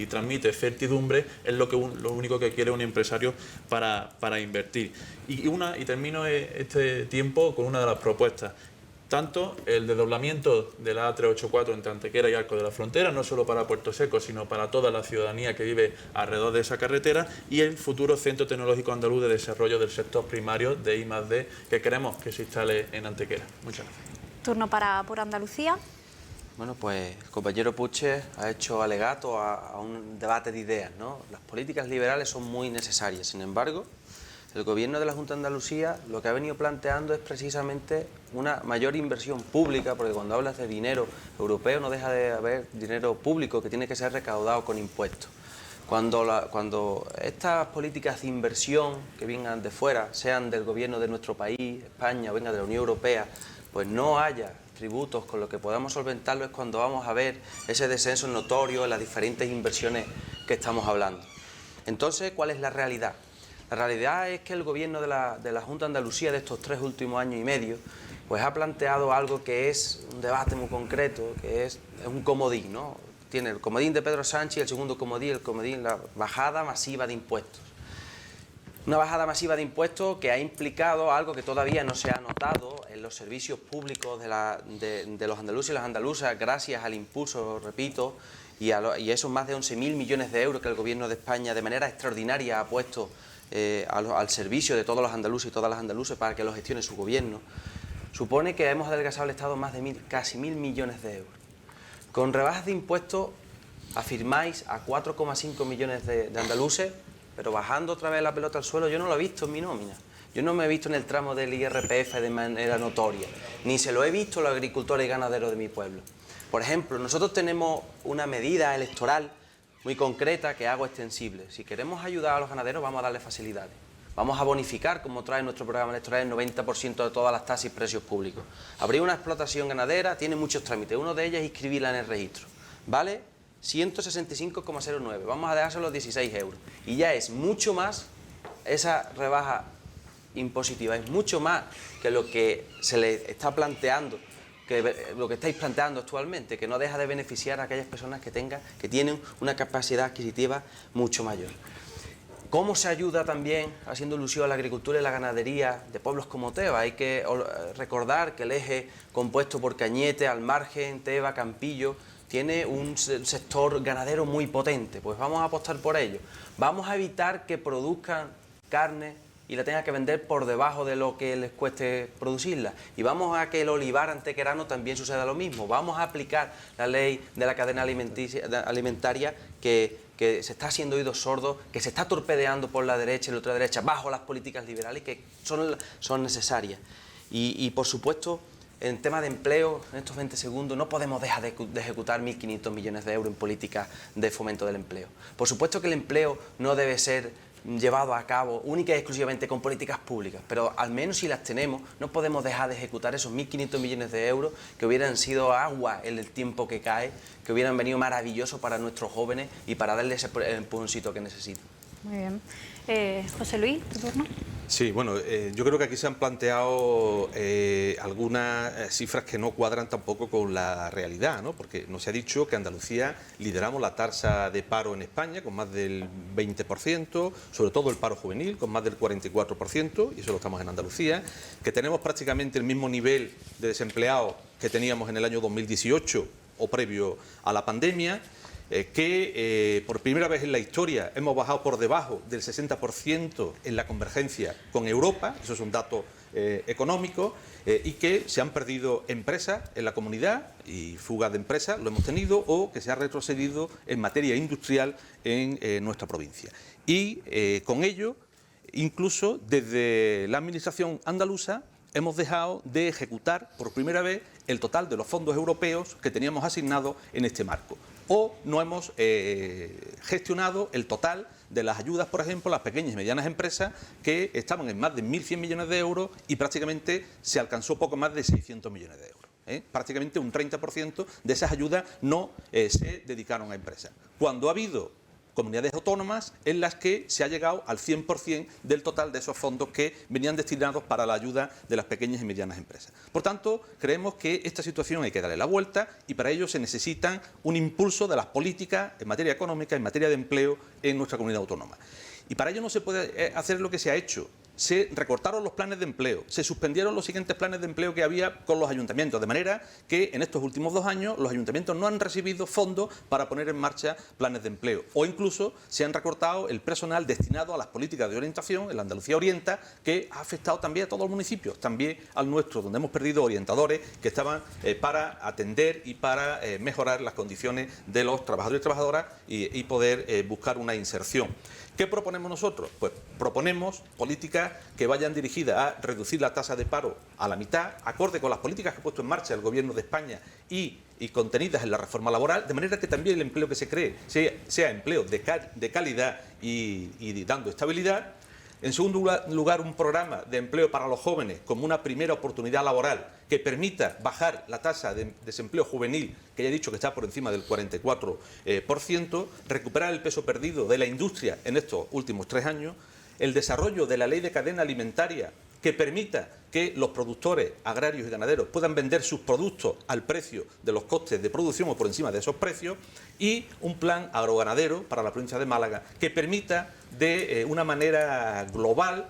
transmite certidumbre es lo único que quiere un empresario para invertir. Y termino este tiempo con una de las propuestas. Tanto el desdoblamiento de la A384 entre Antequera y Arcos de la Frontera, no solo para Puerto Seco, sino para toda la ciudadanía que vive alrededor de esa carretera, y el futuro Centro Tecnológico Andaluz de Desarrollo del Sector Primario de I+D, que queremos que se instale en Antequera. Muchas gracias. Turno para Por Andalucía. Bueno, pues el compañero Puche ha hecho alegato a un debate de ideas, ¿no? Las políticas liberales son muy necesarias, sin embargo, el Gobierno de la Junta de Andalucía lo que ha venido planteando es precisamente una mayor inversión pública, porque cuando hablas de dinero europeo no deja de haber dinero público que tiene que ser recaudado con impuestos. Cuando estas políticas de inversión que vengan de fuera, sean del Gobierno de nuestro país, España, o venga de la Unión Europea, pues no haya tributos con lo que podamos solventarlo, es cuando vamos a ver ese descenso notorio en las diferentes inversiones que estamos hablando. Entonces, ¿cuál es la realidad? La realidad es que el Gobierno de la Junta de Andalucía de estos 3 últimos años y medio pues ha planteado algo que es un debate muy concreto, que es un comodín, ¿no? Tiene el comodín de Pedro Sánchez y el segundo comodín, la bajada masiva de impuestos. Una bajada masiva de impuestos que ha implicado algo que todavía no se ha notado en los servicios públicos de los andaluces y las andaluzas, gracias al impulso, repito, y esos más de 11.000 millones de euros que el Gobierno de España de manera extraordinaria ha puesto al servicio de todos los andaluces y todas las andaluzas para que lo gestione su gobierno, supone que hemos adelgazado el Estado más de casi 1.000 millones de euros. Con rebajas de impuestos afirmáis a 4,5 millones de andaluces, pero bajando otra vez la pelota al suelo. Yo no lo he visto en mi nómina, yo no me he visto en el tramo del IRPF de manera notoria, ni se lo he visto a los agricultores y ganaderos de mi pueblo. Por ejemplo, nosotros tenemos una medida electoral muy concreta que hago extensible. Si queremos ayudar a los ganaderos, vamos a darles facilidades. Vamos a bonificar, como trae nuestro programa electoral, el 90% de todas las tasas y precios públicos. Abrir una explotación ganadera tiene muchos trámites. Uno de ellos es inscribirla en el registro. Vale 165,09. Vamos a dejárselo 16 euros. Y ya es mucho más esa rebaja impositiva. Es mucho más que lo que se le está planteando, lo que estáis planteando actualmente, que no deja de beneficiar a aquellas personas que tienen una capacidad adquisitiva mucho mayor. ¿Cómo se ayuda también haciendo alusión a la agricultura y la ganadería de pueblos como Teba? Hay que recordar que el eje compuesto por Cañete, Almargen, Teba, Campillo, tiene un sector ganadero muy potente. Pues vamos a apostar por ello. Vamos a evitar que produzcan carne y la tenga que vender por debajo de lo que les cueste producirla. Y vamos a que el olivar antequerano también suceda lo mismo. Vamos a aplicar la ley de la cadena alimentaria que se está haciendo oídos sordos, que se está torpedeando por la derecha y la ultraderecha bajo las políticas liberales que son necesarias. Y por supuesto, en tema de empleo, en estos 20 segundos, no podemos dejar de ejecutar 1.500 millones de euros en políticas de fomento del empleo. Por supuesto que el empleo no debe ser llevado a cabo única y exclusivamente con políticas públicas, pero al menos si las tenemos, no podemos dejar de ejecutar esos 1.500 millones de euros que hubieran sido agua en el tiempo que cae, que hubieran venido maravillosos para nuestros jóvenes y para darles el empujoncito que necesitan. Muy bien. José Luis, tu turno. Sí, bueno, yo creo que aquí se han planteado algunas cifras que no cuadran tampoco con la realidad, ¿no? Porque nos se ha dicho que Andalucía lideramos la tasa de paro en España con más del 20%, sobre todo el paro juvenil con más del 44%, y eso lo estamos en Andalucía, que tenemos prácticamente el mismo nivel de desempleados que teníamos en el año 2018 o previo a la pandemia, que por primera vez en la historia hemos bajado por debajo del 60% en la convergencia con Europa, eso es un dato económico, y que se han perdido empresas en la comunidad y fugas de empresas, lo hemos tenido, o que se ha retrocedido en materia industrial en nuestra provincia. Y con ello, incluso desde la administración andaluza, hemos dejado de ejecutar por primera vez el total de los fondos europeos que teníamos asignados en este marco. O no hemos gestionado el total de las ayudas, por ejemplo, a las pequeñas y medianas empresas, que estaban en más de 1.100 millones de euros y prácticamente se alcanzó poco más de 600 millones de euros. Prácticamente un 30% de esas ayudas no se dedicaron a empresas. Cuando ha habido comunidades autónomas en las que se ha llegado al 100% del total de esos fondos que venían destinados para la ayuda de las pequeñas y medianas empresas. Por tanto, creemos que esta situación hay que darle la vuelta y para ello se necesita un impulso de las políticas en materia económica, en materia de empleo en nuestra comunidad autónoma. Y para ello no se puede hacer lo que se ha hecho. Se recortaron los planes de empleo, se suspendieron los siguientes planes de empleo que había con los ayuntamientos, de manera que en estos últimos 2 años los ayuntamientos no han recibido fondos para poner en marcha planes de empleo, o incluso se han recortado el personal destinado a las políticas de orientación, el Andalucía Orienta, que ha afectado también a todos los municipios, también al nuestro, donde hemos perdido orientadores que estaban para atender y para mejorar las condiciones de los trabajadores y trabajadoras y poder buscar una inserción. ¿Qué proponemos nosotros? Pues proponemos políticas que vayan dirigidas a reducir la tasa de paro a la mitad, acorde con las políticas que ha puesto en marcha el Gobierno de España y contenidas en la reforma laboral, de manera que también el empleo que se cree sea empleo de calidad y dando estabilidad. En segundo lugar, un programa de empleo para los jóvenes como una primera oportunidad laboral que permita bajar la tasa de desempleo juvenil, que ya he dicho que está por encima del 44%, recuperar el peso perdido de la industria en estos últimos 3 años, el desarrollo de la ley de cadena alimentaria que permita que los productores agrarios y ganaderos puedan vender sus productos al precio de los costes de producción o por encima de esos precios, y un plan agroganadero para la provincia de Málaga que permita de una manera global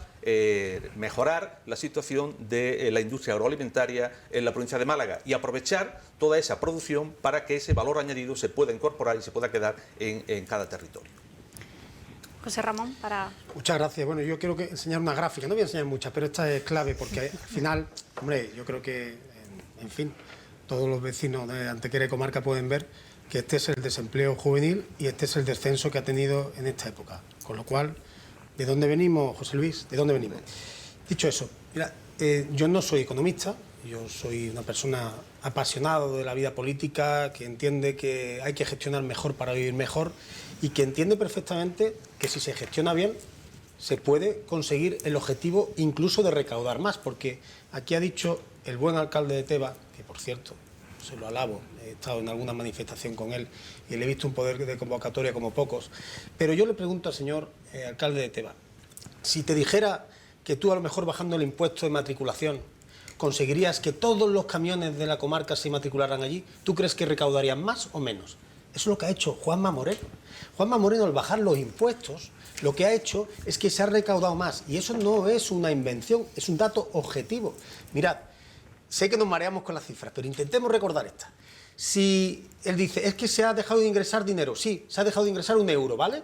mejorar la situación de la industria agroalimentaria en la provincia de Málaga y aprovechar toda esa producción para que ese valor añadido se pueda incorporar y se pueda quedar en cada territorio. José Ramón, para... Muchas gracias. Bueno, yo quiero enseñar una gráfica, no voy a enseñar muchas, pero esta es clave porque al final, hombre, yo creo que, en fin, todos los vecinos de Antequera y comarca pueden ver que este es el desempleo juvenil y este es el descenso que ha tenido en esta época. Con lo cual, ¿de dónde venimos, José Luis? ¿De dónde venimos? Dicho eso, mira, yo no soy economista, yo soy una persona apasionada de la vida política, que entiende que hay que gestionar mejor para vivir mejor y que entiende perfectamente que si se gestiona bien se puede conseguir el objetivo incluso de recaudar más, porque aquí ha dicho el buen alcalde de Teba, que por cierto, se lo alabo, he estado en alguna manifestación con él y le he visto un poder de convocatoria como pocos, pero yo le pregunto al señor alcalde de Teba, si te dijera que tú a lo mejor bajando el impuesto de matriculación conseguirías que todos los camiones de la comarca se matricularan allí, ¿tú crees que recaudarían más o menos? Eso es lo que ha hecho Juanma Moreno. Juanma Moreno, al bajar los impuestos, lo que ha hecho es que se ha recaudado más. Y eso no es una invención, es un dato objetivo. Mirad, sé que nos mareamos con las cifras, pero intentemos recordar esta. Si él dice, es que se ha dejado de ingresar dinero. Sí, se ha dejado de ingresar 1 euro, ¿vale?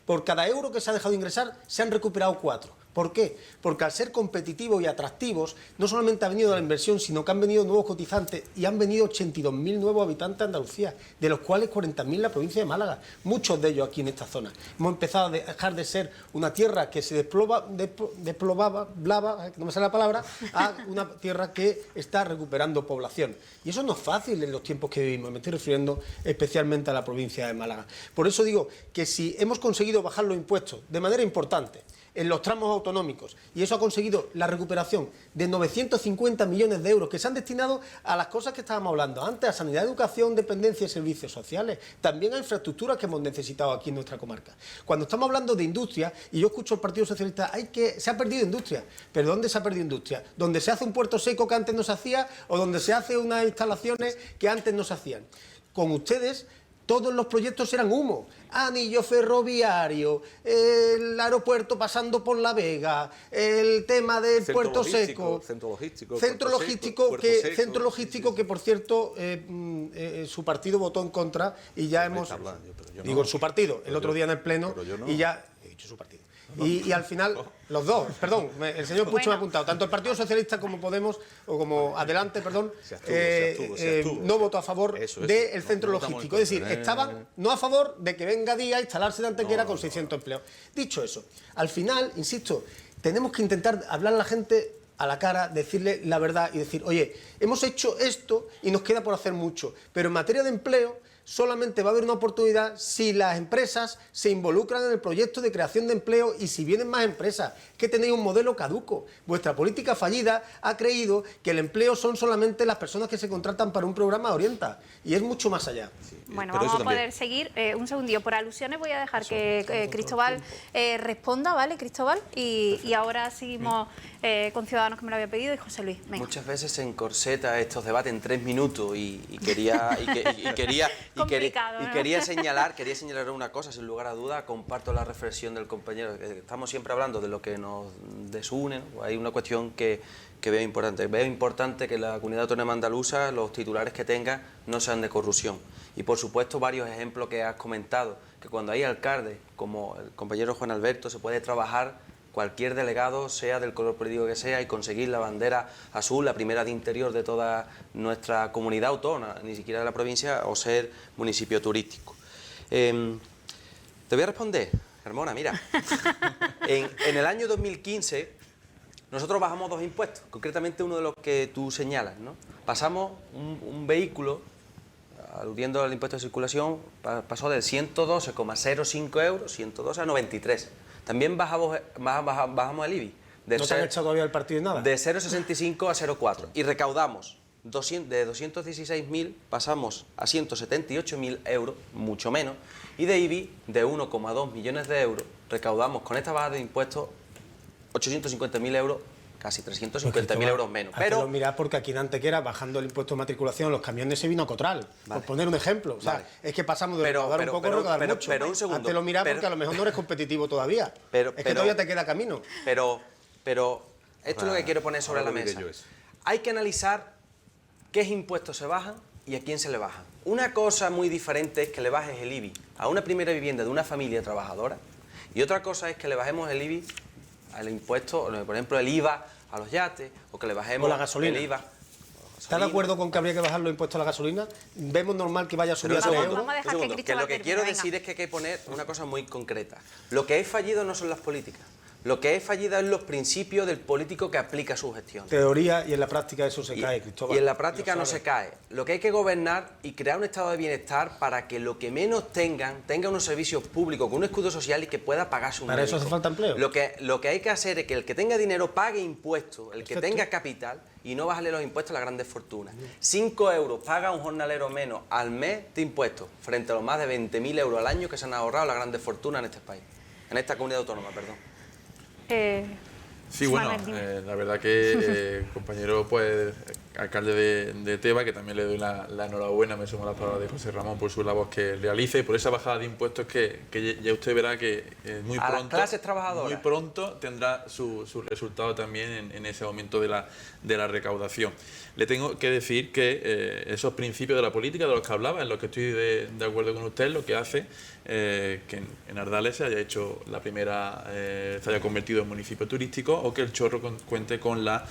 Por cada euro que se ha dejado de ingresar, se han recuperado 4. ¿Por qué? Porque al ser competitivos y atractivos, no solamente ha venido la inversión, sino que han venido nuevos cotizantes y han venido 82.000 nuevos habitantes de Andalucía, de los cuales 40.000 en la provincia de Málaga, muchos de ellos aquí en esta zona. Hemos empezado a dejar de ser una tierra que se desplomaba, no me sale la palabra, a una tierra que está recuperando población. Y eso no es fácil en los tiempos que vivimos, me estoy refiriendo especialmente a la provincia de Málaga. Por eso digo que si hemos conseguido bajar los impuestos de manera importante, en los tramos autonómicos, y eso ha conseguido la recuperación de 950 millones de euros que se han destinado a las cosas que estábamos hablando antes, a sanidad, educación, dependencia y servicios sociales, también a infraestructuras que hemos necesitado aquí en nuestra comarca. Cuando estamos hablando de industria, y yo escucho al Partido Socialista, se ha perdido industria, pero ¿dónde se ha perdido industria? ¿Donde se hace un puerto seco que antes no se hacía o donde se hace unas instalaciones que antes no se hacían? Con ustedes todos los proyectos eran humo, anillo ferroviario, el aeropuerto pasando por La Vega, el tema del puerto seco, centro logístico que por cierto su partido votó en contra y ya hemos, digo su partido, el otro día en el pleno y ya he dicho su partido. Y al final, los dos, perdón, el señor Puig me ha apuntado, tanto el Partido Socialista como Podemos, o como Adelante, perdón, no votó a favor del centro logístico. Es decir, estaban no a favor de que venga Díaz a instalarse de Antequera con 600 empleos. Dicho eso, al final, insisto, tenemos que intentar hablar a la gente a la cara, decirle la verdad y decir, oye, hemos hecho esto y nos queda por hacer mucho, pero en materia de empleo solamente va a haber una oportunidad si las empresas se involucran en el proyecto de creación de empleo y si vienen más empresas, que tenéis un modelo caduco. Vuestra política fallida ha creído que el empleo son solamente las personas que se contratan para un programa Orienta y es mucho más allá. Bueno, pero vamos eso a poder seguir. Un segundillo, por alusiones voy a dejar que Cristóbal responda, ¿vale, Cristóbal? Y ahora seguimos con Ciudadanos, que me lo había pedido, y José Luis. Venga. Muchas veces se encorseta estos debates en 3 minutos y quería Complicado, ¿no? quería señalar una cosa, sin lugar a duda, comparto la reflexión del compañero. Estamos siempre hablando de lo que nos desune, ¿no? Hay una cuestión que veo importante. Veo importante que la comunidad autónoma andaluza, los titulares que tenga, no sean de corrupción. Y por supuesto varios ejemplos que has comentado, que cuando hay alcaldes, como el compañero Juan Alberto, se puede trabajar cualquier delegado, sea del color político que sea, y conseguir la bandera azul, la primera de interior de toda nuestra comunidad autónoma, ni siquiera de la provincia, o ser municipio turístico. Te voy a responder, Carmona, mira. En el año 2015, nosotros bajamos 2 impuestos, concretamente uno de los que tú señalas, ¿no? Pasamos un vehículo, aludiendo al impuesto de circulación, pasó de 112,05 euros, 112 a 93. También bajamos el IBI. ¿No te han echado todavía el partido de nada? De 0,65 a 0,4. Y recaudamos de 216.000 pasamos a 178.000 euros, mucho menos. Y de IBI, de 1,2 millones de euros, recaudamos con esta baja de impuestos 850.000 euros, casi 350.000 euros menos. Pero mirad, porque aquí en Antequera, bajando el impuesto de matriculación, los camiones se vino a Cotral, por poner un ejemplo. O sea, Vale. Es que pasamos de recaudar un poco a recaudar mucho. Pero un segundo. Hazte lo mirar porque a lo mejor no eres competitivo todavía. Es que todavía te queda camino. Pero esto es lo que quiero poner sobre la mesa. Hay que analizar qué impuestos se bajan y a quién se le bajan. Una cosa muy diferente es que le bajes el IBI a una primera vivienda de una familia trabajadora, y otra cosa es que le bajemos el IBI al impuesto, por ejemplo, el IVA a los yates, o que le bajemos O la gasolina. el IVA. ¿Estás de acuerdo con que habría que bajar los impuestos a la gasolina? ¿Vemos normal que vaya a subir a 3 Vamos, euros? vamos a dejar Un que segundo, Cristóbal lo que termine, quiero venga. decir es que hay que poner una cosa muy concreta. Lo que es fallido no son las políticas. Lo que es fallido es los principios del político que aplica su gestión. Teoría, y en la práctica eso se cae, Cristóbal. Y en la práctica Lo no sabes. se cae. Lo que hay que gobernar y crear un estado de bienestar para que lo que menos tenga unos servicios públicos con un escudo social y que pueda pagarse un Para eso médico. hace falta empleo. Lo que hay que hacer es que el que tenga dinero pague impuestos, el que Perfecto. tenga capital, y no bajarle los impuestos a las grandes fortunas. 5 euros paga un jornalero menos al mes de impuestos frente a los más de 20.000 euros al año que se han ahorrado las grandes fortunas en este país. En esta comunidad autónoma, perdón. Sí, bueno, Manuel, dime. la verdad que, compañero, pues, alcalde de Teba, que también le doy la enhorabuena, me sumo a las palabras de José Ramón por su labor que realiza y por esa bajada de impuestos que ya usted verá que muy A las pronto, clases trabajadoras. muy pronto tendrá su resultado también en ese aumento de la recaudación. Le tengo que decir que esos principios de la política de los que hablaba, en los que estoy de acuerdo con usted, lo que hace que en Ardales se haya hecho la primera, se haya convertido en municipio turístico, o que el Chorro cuente con la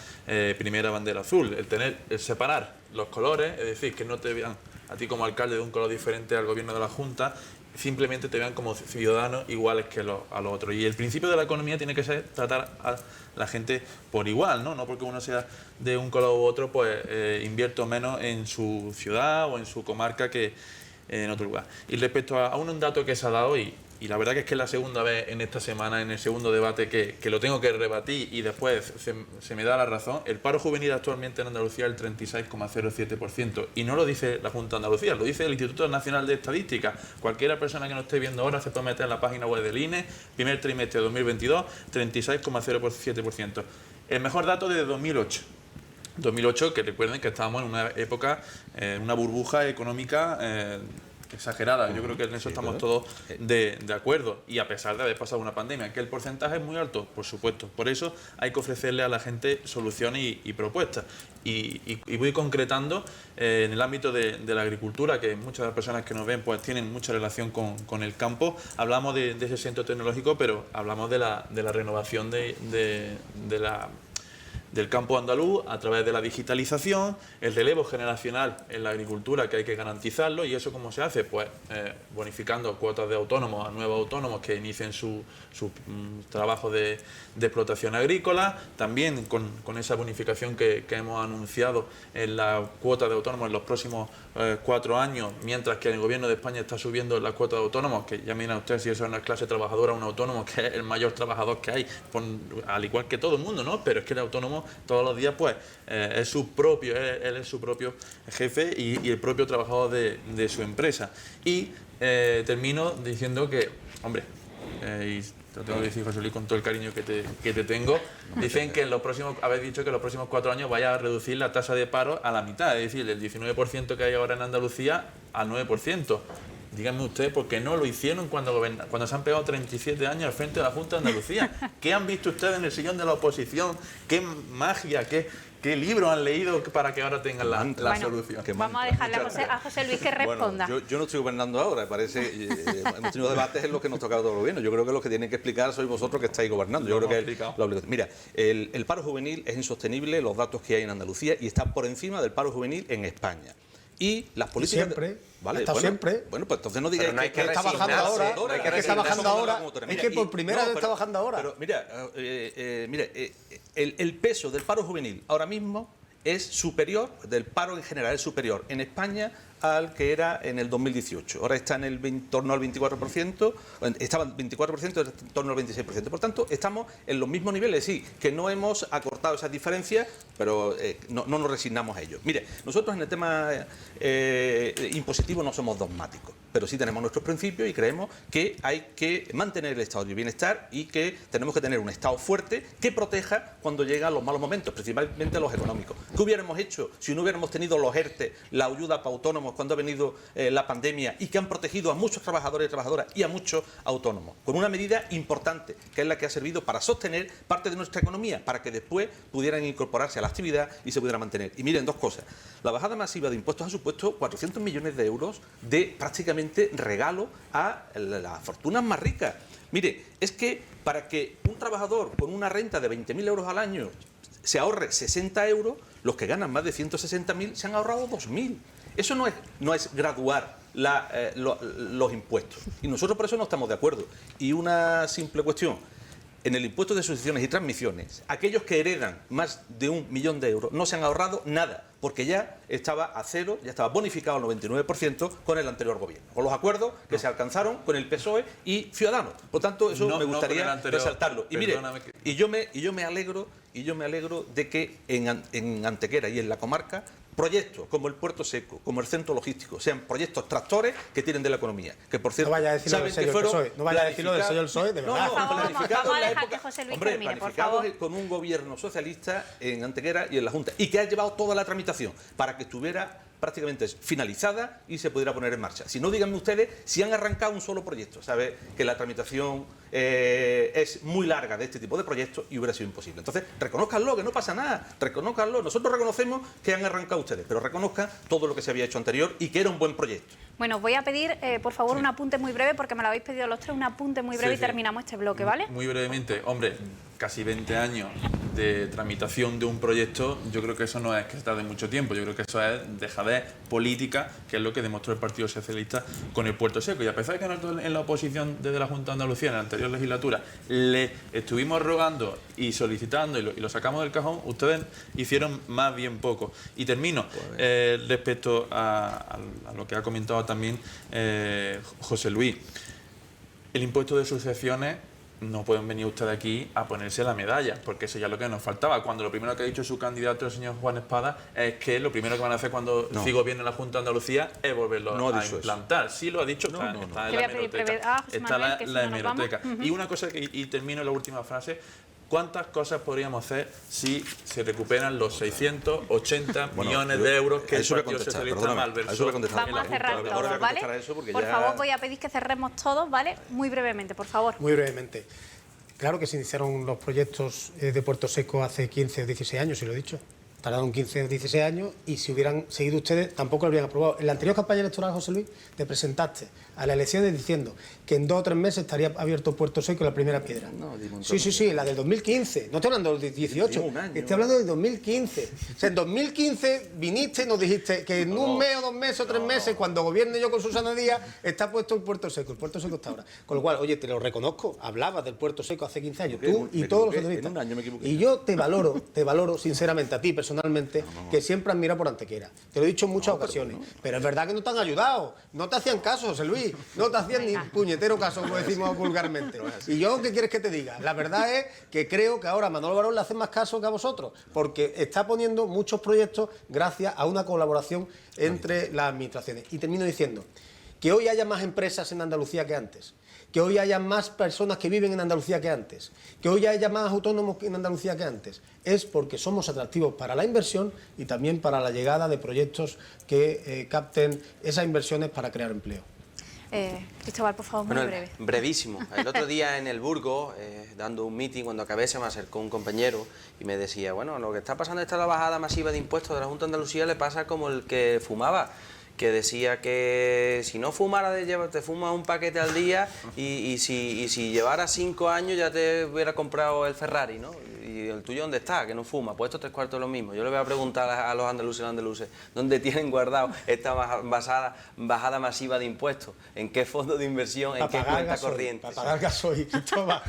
primera bandera azul. El separar los colores, es decir, que no te vean a ti como alcalde de un color diferente al gobierno de la Junta, simplemente te vean como ciudadanos iguales que a los otros. Y el principio de la economía tiene que ser tratar a la gente por igual, ¿no? No porque uno sea de un color u otro, pues invierto menos en su ciudad o en su comarca que en otro lugar. Y respecto a un dato que se ha dado, y la verdad que es que es la segunda vez en esta semana, en el segundo debate, que lo tengo que rebatir y después se me da la razón, el paro juvenil actualmente en Andalucía es el 36,07%. Y no lo dice la Junta de Andalucía, lo dice el Instituto Nacional de Estadística. Cualquiera persona que nos esté viendo ahora se puede meter en la página web del INE, primer trimestre de 2022, 36,07%. El mejor dato desde 2008. 2008, que recuerden que estábamos en una época, una burbuja económica exagerada. Yo creo que en eso estamos todos de acuerdo. Y a pesar de haber pasado una pandemia, que el porcentaje es muy alto, por supuesto. Por eso hay que ofrecerle a la gente soluciones y propuestas. Y voy concretando en el ámbito de la agricultura, que muchas de las personas que nos ven pues tienen mucha relación con el campo. Hablamos de ese centro tecnológico, pero hablamos de la renovación de del campo andaluz a través de la digitalización, el relevo generacional en la agricultura, que hay que garantizarlo, y eso ¿cómo se hace? Pues bonificando cuotas de autónomos a nuevos autónomos que inicien su trabajo de explotación agrícola, también con esa bonificación que hemos anunciado en la cuota de autónomos en los próximos 4 años, mientras que el Gobierno de España está subiendo la cuota de autónomos, que ya mira usted si eso es una clase trabajadora, un autónomo que es el mayor trabajador que hay, al igual que todo el mundo, ¿no? Pero es que el autónomo todos los días pues es su propio, él es su propio jefe y el propio trabajador de su empresa. Y termino diciendo que, hombre, y te lo tengo que decir, José Luis, con todo el cariño que te tengo, dicen que habéis dicho que en los próximos 4 años vaya a reducir la tasa de paro a la mitad, es decir, del 19% que hay ahora en Andalucía al 9%. Díganme usted por qué no lo hicieron cuando se han pegado 37 años al frente de la Junta de Andalucía. ¿Qué han visto ustedes en el sillón de la oposición? ¿Qué magia, qué libros han leído para que ahora tengan la solución? Vamos a dejarle a José Luis que responda. Bueno, yo no estoy gobernando ahora, parece. Hemos tenido debates en los que nos toca todo el gobierno. Yo creo que los que tienen que explicar sois vosotros que estáis gobernando. Yo creo que mira, el paro juvenil es insostenible, los datos que hay en Andalucía, y está por encima del paro juvenil en España. Y las políticas... Siempre. Vale, está siempre. Bueno, pues entonces no digáis que está bajando ahora. Que está bajando ahora. Es que por primera vez está bajando ahora. Pero mira, el peso del paro juvenil ahora mismo es superior, del paro en general es superior en España al que era en el 2018. Ahora está en torno al 24%, estaba en 24%, en torno al 26%. Por tanto, estamos en los mismos niveles, sí, que no hemos acortado esas diferencias, pero no nos resignamos a ello. Mire, nosotros en el tema impositivo no somos dogmáticos, pero sí tenemos nuestros principios y creemos que hay que mantener el estado de bienestar y que tenemos que tener un Estado fuerte que proteja cuando llegan los malos momentos, principalmente los económicos. ¿Qué hubiéramos hecho si no hubiéramos tenido los ERTE, la ayuda para autónomos cuando ha venido la pandemia, y que han protegido a muchos trabajadores y trabajadoras y a muchos autónomos? Con una medida importante, que es la que ha servido para sostener parte de nuestra economía, para que después pudieran incorporarse a la actividad y se pudiera mantener. Y miren, dos cosas. La bajada masiva de impuestos ha supuesto 400 millones de euros de prácticamente regalo a las fortunas más ricas. Mire, es que para que un trabajador con una renta de 20.000 euros al año se ahorre 60 euros, los que ganan más de 160.000 se han ahorrado 2.000. Eso no es graduar los impuestos. Y nosotros por eso no estamos de acuerdo. Y una simple cuestión. En el impuesto de sucesiones y transmisiones, aquellos que heredan más de 1 millón de euros no se han ahorrado nada, porque ya estaba a cero, ya estaba bonificado al 99% con el anterior gobierno, con los acuerdos que se alcanzaron con el PSOE y Ciudadanos. Por tanto, eso me gustaría resaltarlo. Y mire, y yo me alegro de que en Antequera y en la comarca, proyectos como el Puerto Seco, como el centro logístico, sean proyectos tractores que tiren de la economía. Que por cierto, no vaya a decirlo del sello del PSOE, no vaya a decirlo del sello del PSOE, de verdad. Vamos a dejar que José Luis termine, por favor. Con un gobierno socialista en Antequera y en la Junta, y que ha llevado toda la tramitación para que estuviera prácticamente finalizada y se pudiera poner en marcha. Si no, díganme ustedes si han arrancado un solo proyecto. Sabe que la tramitación es muy larga de este tipo de proyectos y hubiera sido imposible. Entonces, reconózcanlo, que no pasa nada, reconózcanlo. Nosotros reconocemos que han arrancado ustedes, pero reconozcan todo lo que se había hecho anterior y que era un buen proyecto. Bueno, voy a pedir, por favor, un apunte muy breve, porque me lo habéis pedido los tres, un apunte muy breve y terminamos este bloque, ¿vale? Muy brevemente, hombre, casi 20 años de tramitación de un proyecto, yo creo que eso no es que se tarde mucho tiempo, yo creo que eso es dejadez política, que es lo que demostró el Partido Socialista con el Puerto Seco. Y a pesar de que nosotros en la oposición desde la Junta de Andalucía en la anterior legislatura le estuvimos rogando y solicitando y lo sacamos del cajón, ustedes hicieron más bien poco. Y termino respecto a lo que ha comentado también José Luis. El impuesto de sucesiones, no pueden venir ustedes aquí a ponerse la medalla, porque eso ya es lo que nos faltaba. Cuando lo primero que ha dicho su candidato, el señor Juan Espada, es que lo primero que van a hacer cuando Figo viene a la Junta de Andalucía es volverlo a implantar. Sí lo ha dicho, está en la hemeroteca. Está en la hemeroteca. Y una cosa, y termino la última frase. ¿Cuántas cosas podríamos hacer si se recuperan los 680 millones de euros que el Partido Socialista malversó? Vamos a cerrar todo, ¿vale? Por favor, voy a pedir que cerremos todos, ¿vale? Muy brevemente, por favor. Muy brevemente. Claro que se iniciaron los proyectos de Puerto Seco hace 15 o 16 años, y lo he dicho. tardaron 15 o 16 años y si hubieran seguido ustedes tampoco lo habrían aprobado. En la anterior campaña electoral, José Luis, te presentaste a las elecciones diciendo que en 2 o 3 meses estaría abierto Puerto Seco la primera piedra. Sí, la del 2015. No estoy hablando del 18, estoy hablando del 2015. O sea, en 2015 viniste y nos dijiste que en un mes o 2 meses o 3 meses, cuando gobierne yo con Susana Díaz, está puesto el Puerto Seco. El Puerto Seco está ahora. Con lo cual, oye, te lo reconozco, hablabas del Puerto Seco hace 15 años, tú y todos los socialistas. Y yo te valoro sinceramente a ti personalmente, que siempre has mirado por Antequera. Te lo he dicho en muchas ocasiones. Pero es verdad que no te han ayudado, no te hacían caso, José Luis, no te hacían ni puñetero caso, como decimos vulgarmente. Y yo, ¿qué quieres que te diga? La verdad es que creo que ahora a Manolo Barón le hace más caso que a vosotros, porque está poniendo muchos proyectos gracias a una colaboración entre las administraciones. Y termino diciendo que hoy haya más empresas en Andalucía que antes, que hoy haya más personas que viven en Andalucía que antes, que hoy haya más autónomos en Andalucía que antes, es porque somos atractivos para la inversión y también para la llegada de proyectos que capten esas inversiones para crear empleo. Cristóbal, por favor, muy breve. Brevísimo. El otro día en el Burgo, dando un meeting, cuando acabé se me acercó un compañero y me decía, bueno, lo que está pasando es que la bajada masiva de impuestos de la Junta de Andalucía le pasa como el que fumaba, que decía que si no fumara, te fumas un paquete al día y si llevara 5 años ya te hubiera comprado el Ferrari, ¿no? ¿Y el tuyo dónde está? Que no fuma. Pues estos 3/4 es lo mismo. Yo le voy a preguntar a los andaluces y las andaluces dónde tienen guardado esta bajada masiva de impuestos, en qué fondo de inversión, en qué cuenta corriente. Para pagar gasoil, Cristóbal.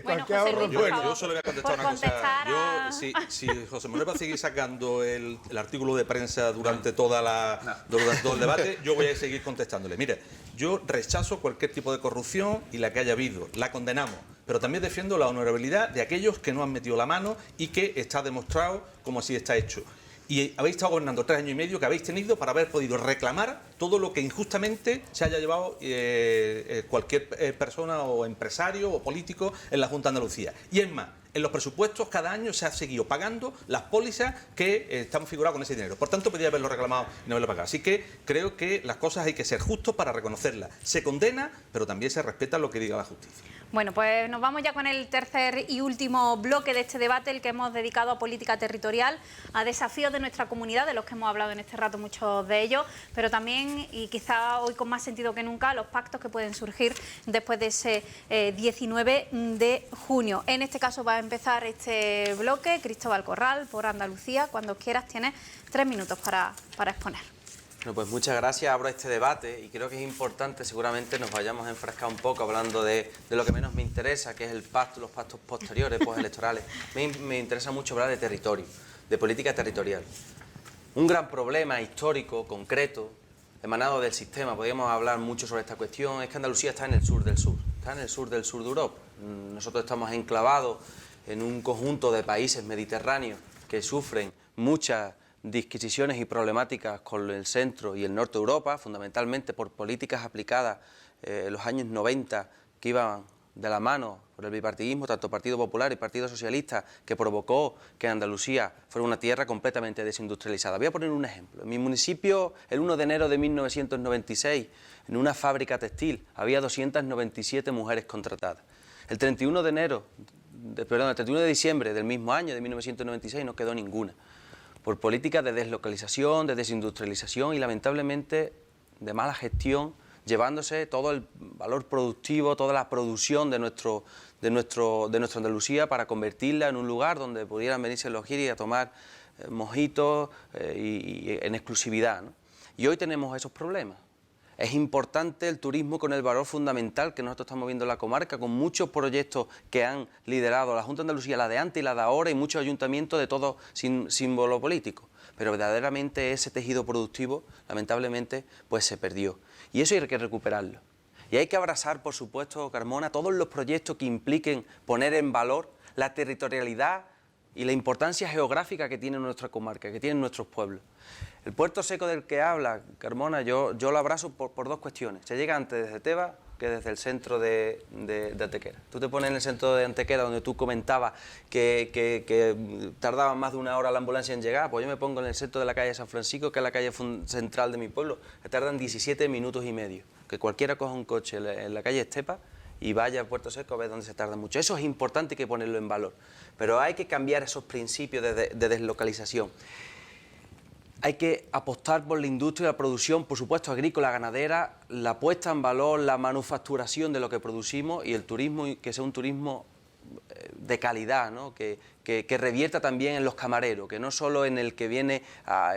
Bueno, José Luis, por favor, yo solo voy a contestar una cosa. Si José Manuel va a seguir sacando el artículo de prensa durante todo el debate, yo voy a seguir contestándole. Mire, yo rechazo cualquier tipo de corrupción y la que haya habido, la condenamos, pero también defiendo la honorabilidad de aquellos que no han metido la mano y que está demostrado como así está hecho. Y habéis estado gobernando 3 años y medio que habéis tenido para haber podido reclamar todo lo que injustamente se haya llevado cualquier persona o empresario o político en la Junta de Andalucía. Y es más, en los presupuestos cada año se ha seguido pagando las pólizas que están figuradas con ese dinero. Por tanto, podría haberlo reclamado y no haberlo pagado. Así que creo que las cosas hay que ser justos para reconocerlas. Se condena, pero también se respeta lo que diga la justicia. Bueno, pues nos vamos ya con el tercer y último bloque de este debate, el que hemos dedicado a política territorial, a desafíos de nuestra comunidad, de los que hemos hablado en este rato muchos de ellos, pero también, y quizá hoy con más sentido que nunca, los pactos que pueden surgir después de ese 19 de junio. En este caso va a empezar este bloque. Cristóbal Corral, por Andalucía. Cuando quieras, tienes 3 minutos para exponer. Bueno, pues muchas gracias. Abro este debate y creo que es importante, seguramente nos vayamos a enfrascar un poco hablando de lo que menos me interesa, que es el pacto, los pactos posteriores, postelectorales. Me interesa mucho hablar de territorio, de política territorial. Un gran problema histórico, concreto, emanado del sistema, podríamos hablar mucho sobre esta cuestión, es que Andalucía está en el sur del sur, está en el sur del sur de Europa. Nosotros estamos enclavados en un conjunto de países mediterráneos que sufren muchas disquisiciones y problemáticas con el centro y el norte de Europa, fundamentalmente por políticas aplicadas en los años 90 que iban de la mano por el bipartidismo, tanto Partido Popular y Partido Socialista, que provocó que Andalucía fuera una tierra completamente desindustrializada. Voy a poner un ejemplo. En mi municipio, el 1 de enero de 1996, en una fábrica textil, había 297 mujeres contratadas. El 31 de diciembre del mismo año, de 1996, no quedó ninguna, por políticas de deslocalización, de desindustrialización y lamentablemente de mala gestión, llevándose todo el valor productivo, toda la producción de nuestra Andalucía para convertirla en un lugar donde pudieran venirse los guiris a tomar mojitos y en exclusividad, ¿no? Y hoy tenemos esos problemas. Es importante el turismo con el valor fundamental que nosotros estamos viendo en la comarca, con muchos proyectos que han liderado la Junta de Andalucía, la de antes y la de ahora, y muchos ayuntamientos de todo símbolo político. Pero verdaderamente ese tejido productivo, lamentablemente, pues se perdió. Y eso hay que recuperarlo. Y hay que abrazar, por supuesto, Carmona, todos los proyectos que impliquen poner en valor la territorialidad y la importancia geográfica que tiene nuestra comarca, que tienen nuestros pueblos. El Puerto Seco del que habla Carmona, yo lo abrazo por 2 cuestiones. Se llega antes desde Tebas que desde el centro de Antequera. Tú te pones en el centro de Antequera, donde tú comentabas que tardaba más de 1 hora la ambulancia en llegar, pues yo me pongo en el centro de la calle San Francisco, que es la calle central de mi pueblo, que tardan 17 minutos y medio. Que cualquiera coja un coche en la calle Estepa y vaya a Puerto Seco a ver dónde se tarda mucho. Eso es importante, hay que ponerlo en valor. Pero hay que cambiar esos principios de deslocalización. Hay que apostar por la industria y la producción, por supuesto, agrícola, ganadera, la puesta en valor, la manufacturación de lo que producimos y el turismo, que sea un turismo de calidad, ¿no? que revierta también en los camareros, que no solo en el que viene,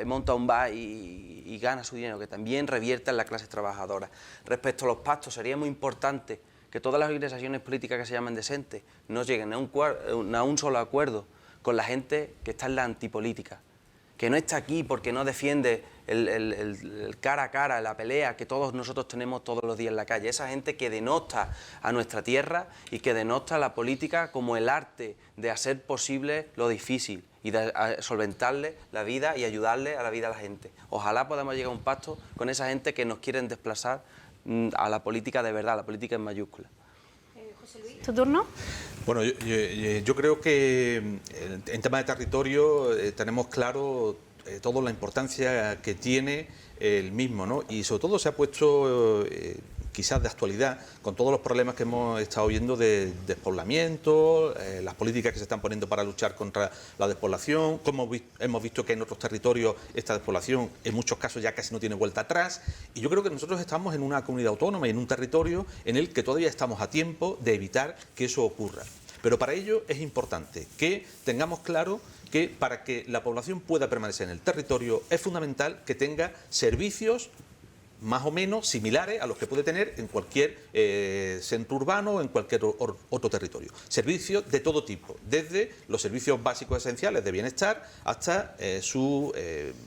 monta un bar y gana su dinero, que también revierta en la clase trabajadora. Respecto a los pactos, sería muy importante que todas las organizaciones políticas que se llaman decentes no lleguen a un solo acuerdo con la gente que está en la antipolítica, que no está aquí porque no defiende el cara a cara, la pelea que todos nosotros tenemos todos los días en la calle. Esa gente que denota a nuestra tierra y que denota la política como el arte de hacer posible lo difícil y de solventarle la vida y ayudarle a la vida a la gente. Ojalá podamos llegar a un pacto con esa gente que nos quieren desplazar a la política de verdad, a la política en mayúscula. José Luis, ¿tu turno? Bueno, yo creo que en tema de territorio tenemos claro toda la importancia que tiene el mismo, ¿no? Y sobre todo se ha puesto quizás de actualidad con todos los problemas que hemos estado viendo de despoblamiento, las políticas que se están poniendo para luchar contra la despoblación, como hemos visto que en otros territorios esta despoblación en muchos casos ya casi no tiene vuelta atrás, y yo creo que nosotros estamos en una comunidad autónoma y en un territorio en el que todavía estamos a tiempo de evitar que eso ocurra. Pero para ello es importante que tengamos claro que para que la población pueda permanecer en el territorio es fundamental que tenga servicios más o menos similares a los que puede tener en cualquier centro urbano o en cualquier otro territorio. Servicios de todo tipo, desde los servicios básicos esenciales de bienestar hasta su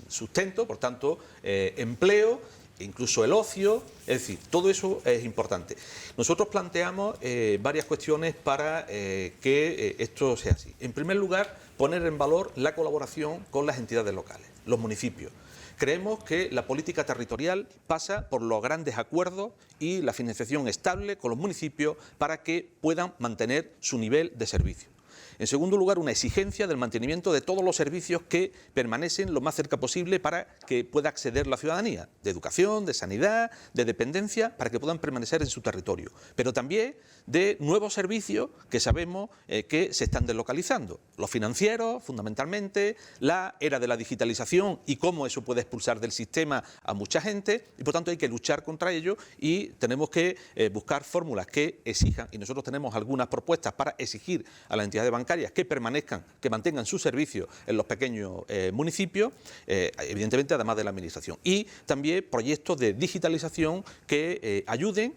sustento, por tanto, empleo, incluso el ocio, es decir, todo eso es importante. Nosotros planteamos varias cuestiones para que esto sea así. En primer lugar, poner en valor la colaboración con las entidades locales, los municipios. Creemos que la política territorial pasa por los grandes acuerdos y la financiación estable con los municipios para que puedan mantener su nivel de servicio. En segundo lugar, una exigencia del mantenimiento de todos los servicios que permanecen lo más cerca posible para que pueda acceder la ciudadanía, de educación, de sanidad, de dependencia, para que puedan permanecer en su territorio. Pero también de nuevos servicios que sabemos que se están deslocalizando. Los financieros, fundamentalmente, la era de la digitalización y cómo eso puede expulsar del sistema a mucha gente, y por tanto hay que luchar contra ello y tenemos que buscar fórmulas que exijan, y nosotros tenemos algunas propuestas para exigir a las entidades bancarias que permanezcan, que mantengan sus servicios en los pequeños municipios, evidentemente además de la administración. Y también proyectos de digitalización que ayuden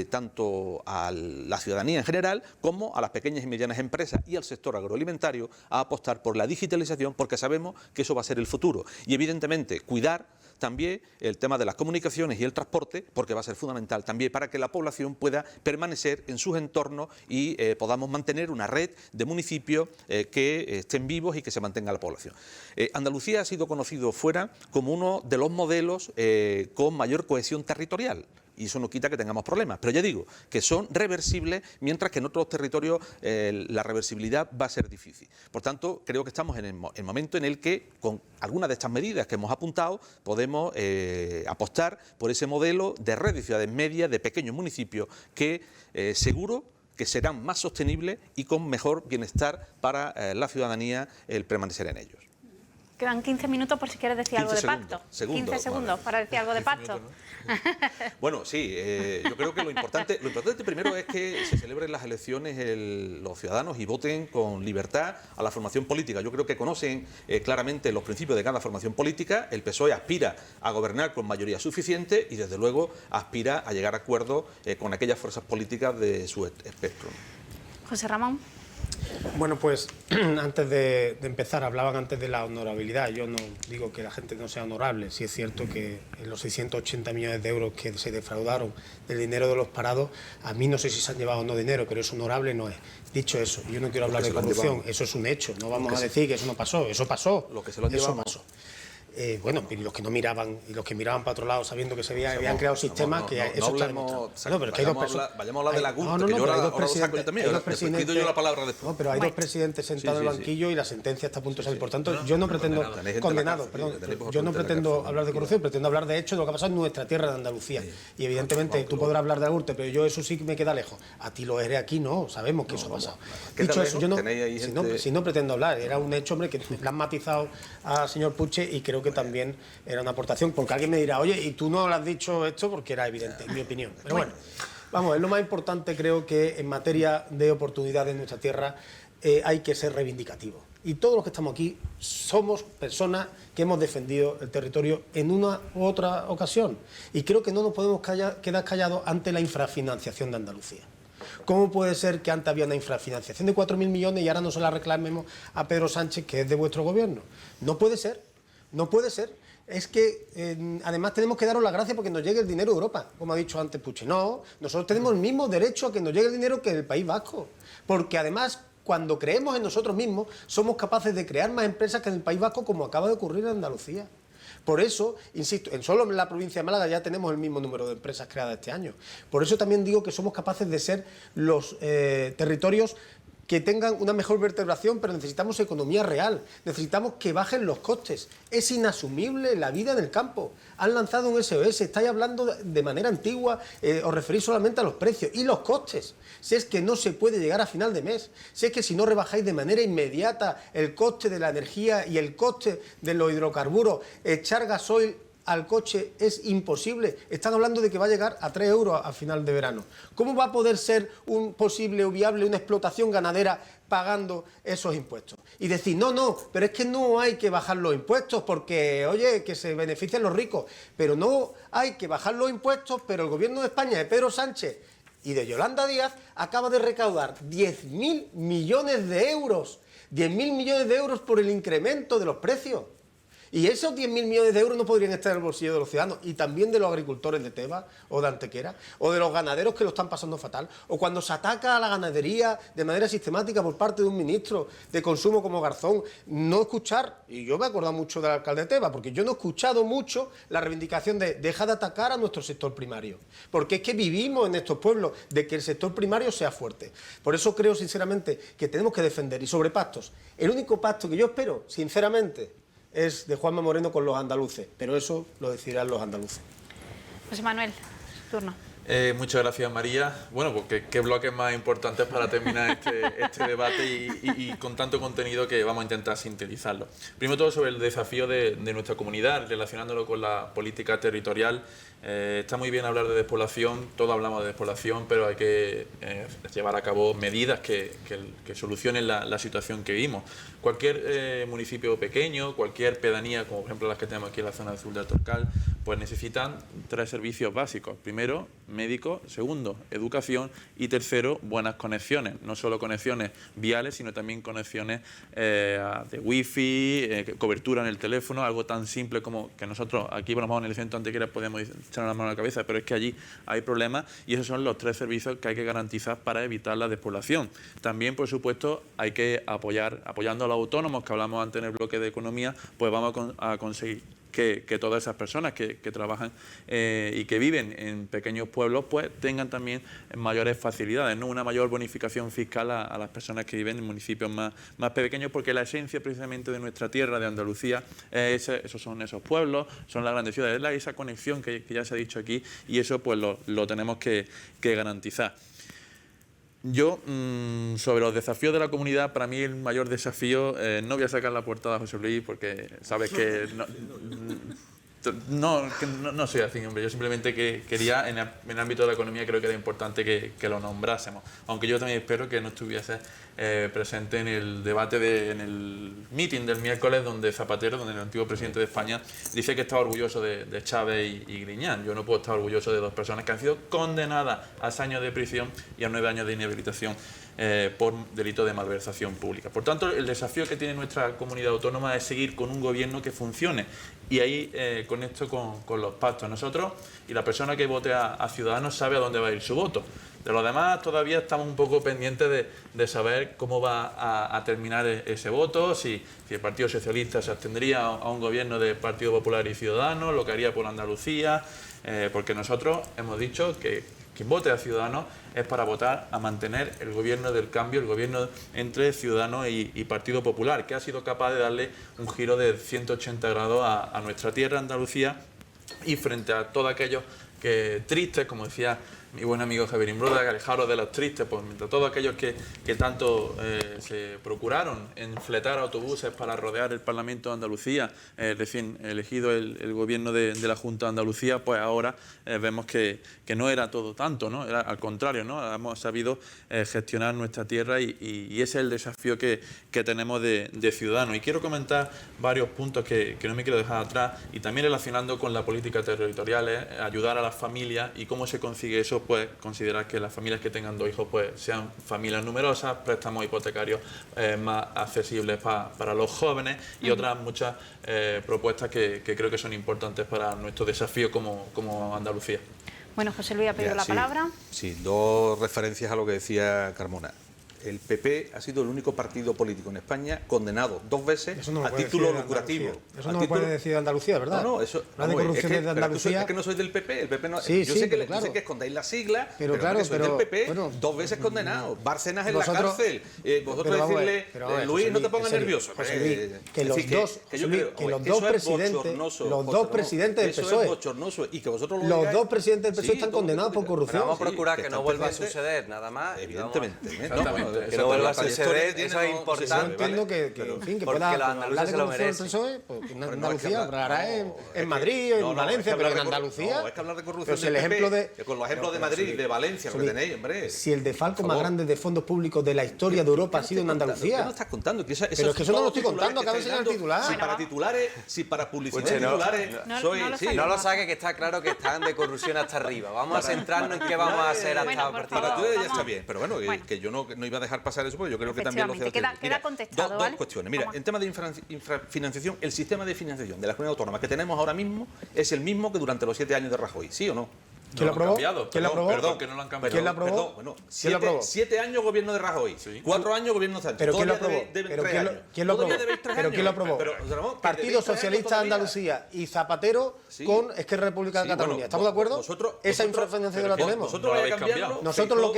tanto a la ciudadanía en general como a las pequeñas y medianas empresas y al sector agroalimentario a apostar por la digitalización, porque sabemos que eso va a ser el futuro. Y evidentemente cuidar también el tema de las comunicaciones y el transporte, porque va a ser fundamental también para que la población pueda permanecer en sus entornos y podamos mantener una red de municipios que estén vivos y que se mantenga la población. Andalucía ha sido conocido fuera como uno de los modelos con mayor cohesión territorial. Y eso no quita que tengamos problemas, pero ya digo que son reversibles, mientras que en otros territorios la reversibilidad va a ser difícil. Por tanto, creo que estamos en el momento en el que, con algunas de estas medidas que hemos apuntado, podemos apostar por ese modelo de red de ciudades medias, de pequeños municipios, que seguro que serán más sostenibles y con mejor bienestar para la ciudadanía el permanecer en ellos. Quedan 15 minutos por si quieres decir algo de pacto. 15 segundos para decir algo de pacto. Minutos, ¿no? Bueno, sí, yo creo que lo importante primero es que se celebren las elecciones los ciudadanos y voten con libertad a la formación política. Yo creo que conocen claramente los principios de cada formación política. El PSOE aspira a gobernar con mayoría suficiente y desde luego aspira a llegar a acuerdos con aquellas fuerzas políticas de su espectro. José Ramón. Bueno, pues antes de empezar, hablaban antes de la honorabilidad. Yo no digo que la gente no sea honorable. Sí es cierto que en los 680 millones de euros que se defraudaron del dinero de los parados, a mí no sé si se han llevado o no dinero, pero es honorable no es. Dicho eso, yo no quiero hablar de corrupción, eso es un hecho. No vamos a decir que eso no pasó, eso pasó. Lo que se lo han llevado. Pasó. bueno, y los que no miraban, y los que miraban para otro lado sabiendo que se habían creado sistemas que eso está demostrado. No, pero que hay dos personas. Vayamos a hablar de la culpa, que yo ahora lo saco yo también. Después pido yo la palabra después. No, pero hay dos presidentes sentados en el banquillo y la sentencia está a punto de salir. Por tanto, yo no pretendo... Condenado, perdón. Yo no pretendo hablar de corrupción, pretendo hablar de hecho de lo que ha pasado en nuestra tierra de Andalucía. Y evidentemente tú podrás hablar de Agurte, pero yo eso sí que me queda lejos. A ti lo eres aquí, no, sabemos que eso ha pasado. Dicho eso, yo no, si no pretendo hablar, era un hecho, hombre, que le han matizado al señor Puche y creo que también era una aportación, porque alguien me dirá, oye, y tú no le has dicho esto porque era evidente, en mi opinión. Pero bueno, vamos, es lo más importante, creo que en materia de oportunidades en nuestra tierra hay que ser reivindicativo. Y todos los que estamos aquí somos personas que hemos defendido el territorio en una u otra ocasión. Y creo que no nos podemos quedar callados ante la infrafinanciación de Andalucía. ¿Cómo puede ser que antes había una infrafinanciación de 4.000 millones y ahora no se la reclamemos a Pedro Sánchez, que es de vuestro gobierno? No puede ser, no puede ser. Es que además tenemos que daros la gracia porque nos llegue el dinero de Europa, como ha dicho antes Puche. No, nosotros tenemos el mismo derecho a que nos llegue el dinero que el País Vasco. Porque además, cuando creemos en nosotros mismos, somos capaces de crear más empresas que en el País Vasco, como acaba de ocurrir en Andalucía. Por eso, insisto, solo en la provincia de Málaga ya tenemos el mismo número de empresas creadas este año. Por eso también digo que somos capaces de ser los territorios que tengan una mejor vertebración, pero necesitamos economía real, necesitamos que bajen los costes. Es inasumible la vida en el campo. Han lanzado un SOS, estáis hablando de manera antigua, os referís solamente a los precios y los costes. Si es que no se puede llegar a final de mes, si es que si no rebajáis de manera inmediata el coste de la energía y el coste de los hidrocarburos, echar gasoil al coche es imposible. Están hablando de que va a llegar a 3 euros a final de verano. ¿Cómo va a poder ser un posible o viable una explotación ganadera pagando esos impuestos? Y decir, no, pero es que no hay que bajar los impuestos porque, oye, que se benefician los ricos. Pero no hay que bajar los impuestos, pero el gobierno de España, de Pedro Sánchez y de Yolanda Díaz, acaba de recaudar 10.000 millones de euros. 10.000 millones de euros por el incremento de los precios. Y esos 10.000 millones de euros no podrían estar en el bolsillo de los ciudadanos y también de los agricultores de Teba o de Antequera o de los ganaderos que lo están pasando fatal. O cuando se ataca a la ganadería de manera sistemática por parte de un ministro de consumo como Garzón, no escuchar, y yo me he acordado mucho del alcalde de Teba, porque yo no he escuchado mucho la reivindicación de deja de atacar a nuestro sector primario. Porque es que vivimos en estos pueblos de que el sector primario sea fuerte. Por eso creo sinceramente que tenemos que defender. Y sobre pactos, el único pacto que yo espero, sinceramente, es de Juanma Moreno con los andaluces, pero eso lo decidirán los andaluces. José Manuel, turno. Muchas gracias, María. Bueno, pues qué bloques más importantes para terminar este debate y con tanto contenido que vamos a intentar sintetizarlo. Primero todo sobre el desafío de nuestra comunidad, relacionándolo con la política territorial. Está muy bien hablar de despoblación, todos hablamos de despoblación, pero hay que llevar a cabo medidas que solucionen la situación que vivimos. Cualquier municipio pequeño, cualquier pedanía, como por ejemplo las que tenemos aquí en la zona sur del Torcal, pues necesitan 3 servicios básicos. Primero, médico. Segundo, educación. Y tercero, buenas conexiones. No solo conexiones viales, sino también conexiones de wifi, cobertura en el teléfono, algo tan simple como que nosotros aquí, por lo menos en el centro Antequera, podemos echar una mano a la cabeza, pero es que allí hay problemas y esos son los 3 servicios que hay que garantizar para evitar la despoblación. También, por supuesto, hay que apoyando a los autónomos, que hablamos antes en el bloque de economía, pues vamos a conseguir que todas esas personas que trabajan y que viven en pequeños pueblos pues tengan también mayores facilidades, ¿no? Una mayor bonificación fiscal a las personas que viven en municipios más pequeños, porque la esencia precisamente de nuestra tierra, de Andalucía, esos son esos pueblos, son las grandes ciudades, esa conexión que ya se ha dicho aquí, y eso pues lo tenemos que garantizar. Yo, sobre los desafíos de la comunidad, para mí el mayor desafío, no voy a sacar la portada a José Luis porque sabes que no soy así, hombre. Yo simplemente quería, en el ámbito de la economía, creo que era importante que lo nombrásemos. Aunque yo también espero que no estuviese presente en el debate, en el meeting del miércoles, donde Zapatero, donde el antiguo presidente de España, dice que estaba orgulloso de Chávez y Griñán. Yo no puedo estar orgulloso de 2 personas que han sido condenadas a 6 años de prisión y a 9 años de inhabilitación por delito de malversación pública. Por tanto, el desafío que tiene nuestra comunidad autónoma es seguir con un gobierno que funcione. Y ahí conecto con los pactos. Nosotros y la persona que vote a Ciudadanos sabe a dónde va a ir su voto. De lo demás todavía estamos un poco pendientes de saber cómo va a terminar ese voto, si el Partido Socialista se abstendría a un gobierno del Partido Popular y Ciudadanos, lo que haría por Andalucía, porque nosotros hemos dicho que quien vote a Ciudadanos es para votar a mantener el gobierno del cambio, el gobierno entre Ciudadanos y Partido Popular, que ha sido capaz de darle un giro de 180 grados a nuestra tierra, Andalucía, y frente a todos aquellos que tristes, como decía mi buen amigo Javier Imbroda, que alejaros de los tristes, pues mientras todos aquellos que tanto se procuraron en fletar autobuses para rodear el Parlamento de Andalucía, recién elegido el gobierno de la Junta de Andalucía, pues ahora vemos que no era todo tanto, ¿no? Era al contrario, ¿no? Hemos sabido gestionar nuestra tierra y ese es el desafío que tenemos de Ciudadanos. Y quiero comentar varios puntos que no me quiero dejar atrás, y también relacionando con la política territorial, ayudar a las familias y cómo se consigue eso, pues considerar que las familias que tengan 2 hijos pues sean familias numerosas, préstamos hipotecarios más accesibles para los jóvenes y otras muchas propuestas que creo que son importantes para nuestro desafío como Andalucía. Bueno, José Luis ha pedido la palabra. Sí, 2 referencias a lo que decía Carmona. El PP ha sido el único partido político en España condenado 2 veces a título lucrativo. Eso no lo puede decir de Andalucía, ¿verdad? No, eso... La de corrupción es de Andalucía. Es que no sois del PP, el PP no... Sí, yo sí, sé que, claro. yo sé que escondéis la sigla, pero claro, que sois del PP, bueno, 2 veces condenado, Bárcenas en vosotros, la cárcel, vosotros decirle, Luis, no te pongas nervioso. José Luis, que los dos presidentes del PSOE, eso es bochornoso, y que vosotros lo los digáis, 2 presidentes del PSOE están condenados por corrupción. Vamos a procurar que que no están vuelva a pendientes. suceder, nada más. Evidentemente. Que no vuelva a suceder, eso es importante. Yo entiendo que pueda hablar de corrupción del PSOE, pues en Andalucía hablará en Madrid, en Valencia, pero en Andalucía... No, es que hablar de corrupción Pero del PP, de... con los ejemplos de Madrid y de Valencia, lo que tenéis, hombre. Si el defalco más grande de fondos públicos de la historia de Europa ha sido en Andalucía... ¿Qué no estás contando? Pero es que eso no lo estoy contando, acabo de enseñar el titular. Si para titulares, si para publicidad Pues titulares... No lo saque, que está claro que están de corrupción hasta arriba. Vamos a centrarnos en qué vamos a hacer hasta a partir de Para ahora. titulares ya está bien, pero bueno, que yo no iba a dejar pasar eso porque yo creo que también lo Efectivamente, queda contestado, ¿vale? 2 cuestiones. Mira, en tema de infrafinanciación, el sistema de financiación de las comunidades autónomas que tenemos ahora mismo es el mismo que durante los 7 años de Rajoy, ¿sí o no? ¿Quién lo aprobó? ¿Quién lo aprobó? Perdón, que no lo han cambiado. ¿Quién lo aprobó? Perdón, bueno, ¿Quién lo aprobó? 7 años gobierno de Rajoy, 4 años gobierno de Sánchez. ¿Pero quién lo Todavía aprobó? deben ¿Pero 3 quién años. lo aprobó? Todavía debéis 3 ¿Pero años. quién lo aprobó? Pero, Ramón, que Partido debéis 3 años Socialista de todavía. Andalucía y Zapatero con Esquerra Republicana de Cataluña. ¿Estamos de acuerdo? Esa infrafinanciación la tenemos. Vosotros vais a cambiarlo. Nosotros lo que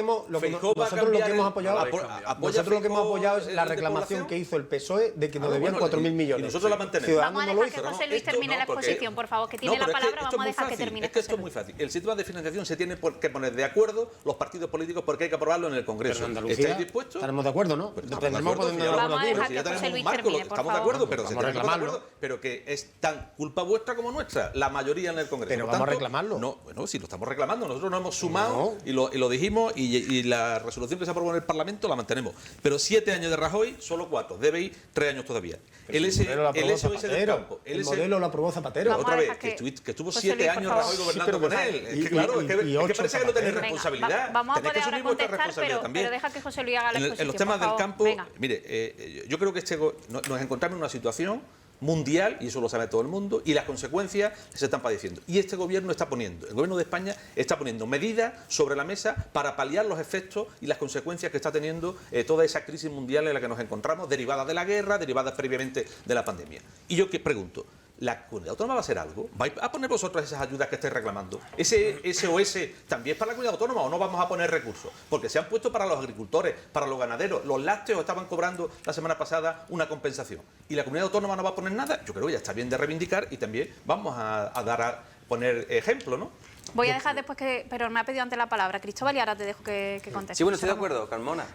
hemos apoyado es la reclamación que hizo el PSOE de que nos debían 4.000 millones. Y nosotros la mantenemos. Vamos a dejar que José Luis termine la exposición, por favor, que tiene la palabra. Vamos a dejar que termine. Es que esto es muy fácil. El sistema de financiación se tiene que poner de acuerdo los partidos políticos porque hay que aprobarlo en el Congreso. ¿Estáis dispuestos? Estaremos de acuerdo, ¿no? Vamos a dejar que José Luis termine, por estamos de favor. acuerdo, pero Vamos a reclamarlo. pero que es tan culpa vuestra como nuestra, la mayoría en el Congreso. Pero Por vamos a tanto, reclamarlo. No, bueno, si lo estamos reclamando, nosotros nos hemos sumado y lo dijimos y la resolución que se aprobó en el Parlamento la mantenemos. Pero 7 años de Rajoy, solo 4. Debe ir 3 años todavía. El SOS del campo. El modelo lo aprobó Zapatero. Vamos Otra a vez, dejar que estuvo José 7 Luis, por años favor. Rajoy gobernando Sí, pero con él. Es que claro, es que parece que no tenéis responsabilidad. Vamos a Tenéis que poder ahora asumir vuestra contestar, responsabilidad también. pero deja que José Luis haga la exposición. En los temas por del favor. campo, Venga. mire, yo creo que nos encontramos en una situación mundial, y eso lo sabe todo el mundo, y las consecuencias se están padeciendo. Y este gobierno el gobierno de España está poniendo medidas sobre la mesa para paliar los efectos y las consecuencias que está teniendo toda esa crisis mundial en la que nos encontramos, derivadas de la guerra, derivadas previamente de la pandemia. Y yo que pregunto, ¿la comunidad autónoma va a hacer algo? ¿Vais a poner vosotros esas ayudas que estáis reclamando? ¿Ese SOS también es para la comunidad autónoma o no vamos a poner recursos? Porque se han puesto para los agricultores, para los ganaderos. Los lácteos estaban cobrando la semana pasada una compensación. ¿Y la comunidad autónoma no va a poner nada? Yo creo que ya está bien de reivindicar y también vamos a poner ejemplo, ¿no? Voy a dejar después pero me ha pedido antes la palabra Cristóbal y ahora te dejo que contestes. Sí, bueno, estoy de acuerdo, Carmona,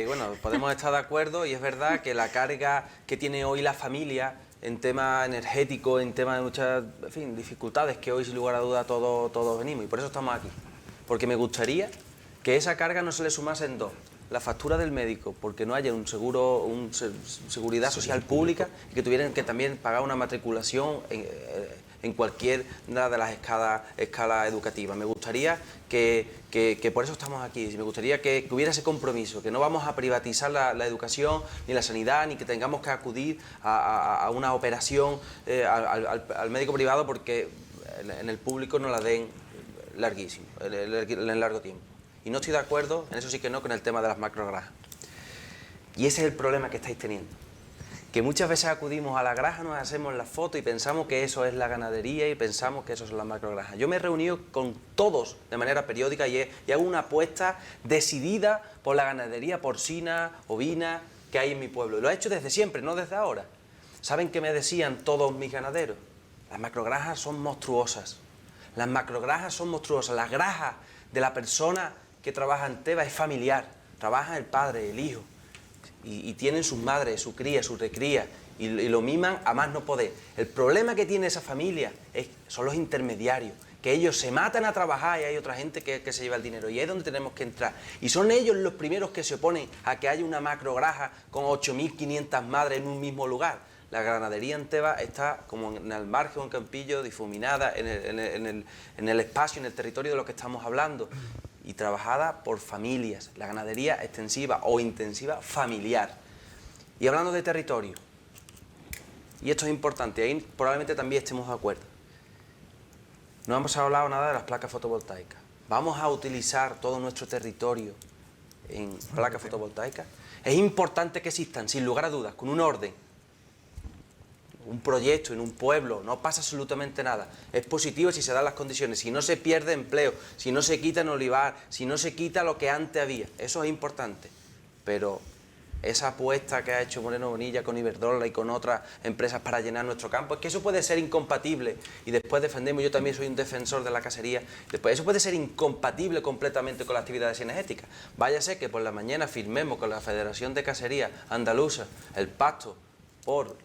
bueno, podemos estar de acuerdo y es verdad que la carga que tiene hoy la familia en tema energético, en tema de muchas dificultades que hoy sin lugar a duda todos venimos y por eso estamos aquí. Porque me gustaría que esa carga no se le sumase en 2. La factura del médico, porque no haya seguridad social pública y que tuvieran que también pagar una matriculación en cualquier una de las escalas educativas. Me gustaría que por eso estamos aquí, me gustaría que hubiera ese compromiso, que no vamos a privatizar la educación ni la sanidad, ni que tengamos que acudir a una operación al médico privado porque en el público no la den larguísimo, en largo tiempo. Y no estoy de acuerdo, en eso sí que no, con el tema de las macrogranjas. Y ese es el problema que estáis teniendo. Que muchas veces acudimos a la granja, nos hacemos la foto y pensamos que eso es la ganadería y pensamos que eso son las macrogranjas. Yo me he reunido con todos de manera periódica y hago una apuesta decidida por la ganadería porcina, ovina que hay en mi pueblo. Y lo he hecho desde siempre, no desde ahora. ¿Saben qué me decían todos mis ganaderos? Las macrogranjas son monstruosas. Las macrogranjas son monstruosas. La granja de la persona que trabaja en Teba es familiar. Trabaja el padre, el hijo. Y tienen sus madres, su cría, su recría. Y lo miman a más no poder. El problema que tiene esa familia son los intermediarios. Que ellos se matan a trabajar y hay otra gente que se lleva el dinero. Y ahí es donde tenemos que entrar. Y son ellos los primeros que se oponen a que haya una macrogranja con 8.500 madres en un mismo lugar. La ganadería en Teba está como en el margen, en Campillo, difuminada en el espacio, en el territorio de lo que estamos hablando. Y trabajada por familias, la ganadería extensiva o intensiva familiar. Y hablando de territorio, y esto es importante, ahí probablemente también estemos de acuerdo. No hemos hablado nada de las placas fotovoltaicas. ¿Vamos a utilizar todo nuestro territorio en placas fotovoltaicas? Es importante que existan, sin lugar a dudas, con un orden. Un proyecto en un pueblo, no pasa absolutamente nada. Es positivo si se dan las condiciones, si no se pierde empleo, si no se quita en olivar, si no se quita lo que antes había. Eso es importante. Pero esa apuesta que ha hecho Moreno Bonilla con Iberdrola y con otras empresas para llenar nuestro campo, es que eso puede ser incompatible. Y después defendemos, yo también soy un defensor de la casería, después eso puede ser incompatible completamente con las actividades energéticas. Váyase que por la mañana firmemos con la Federación de Casería Andaluza el pacto por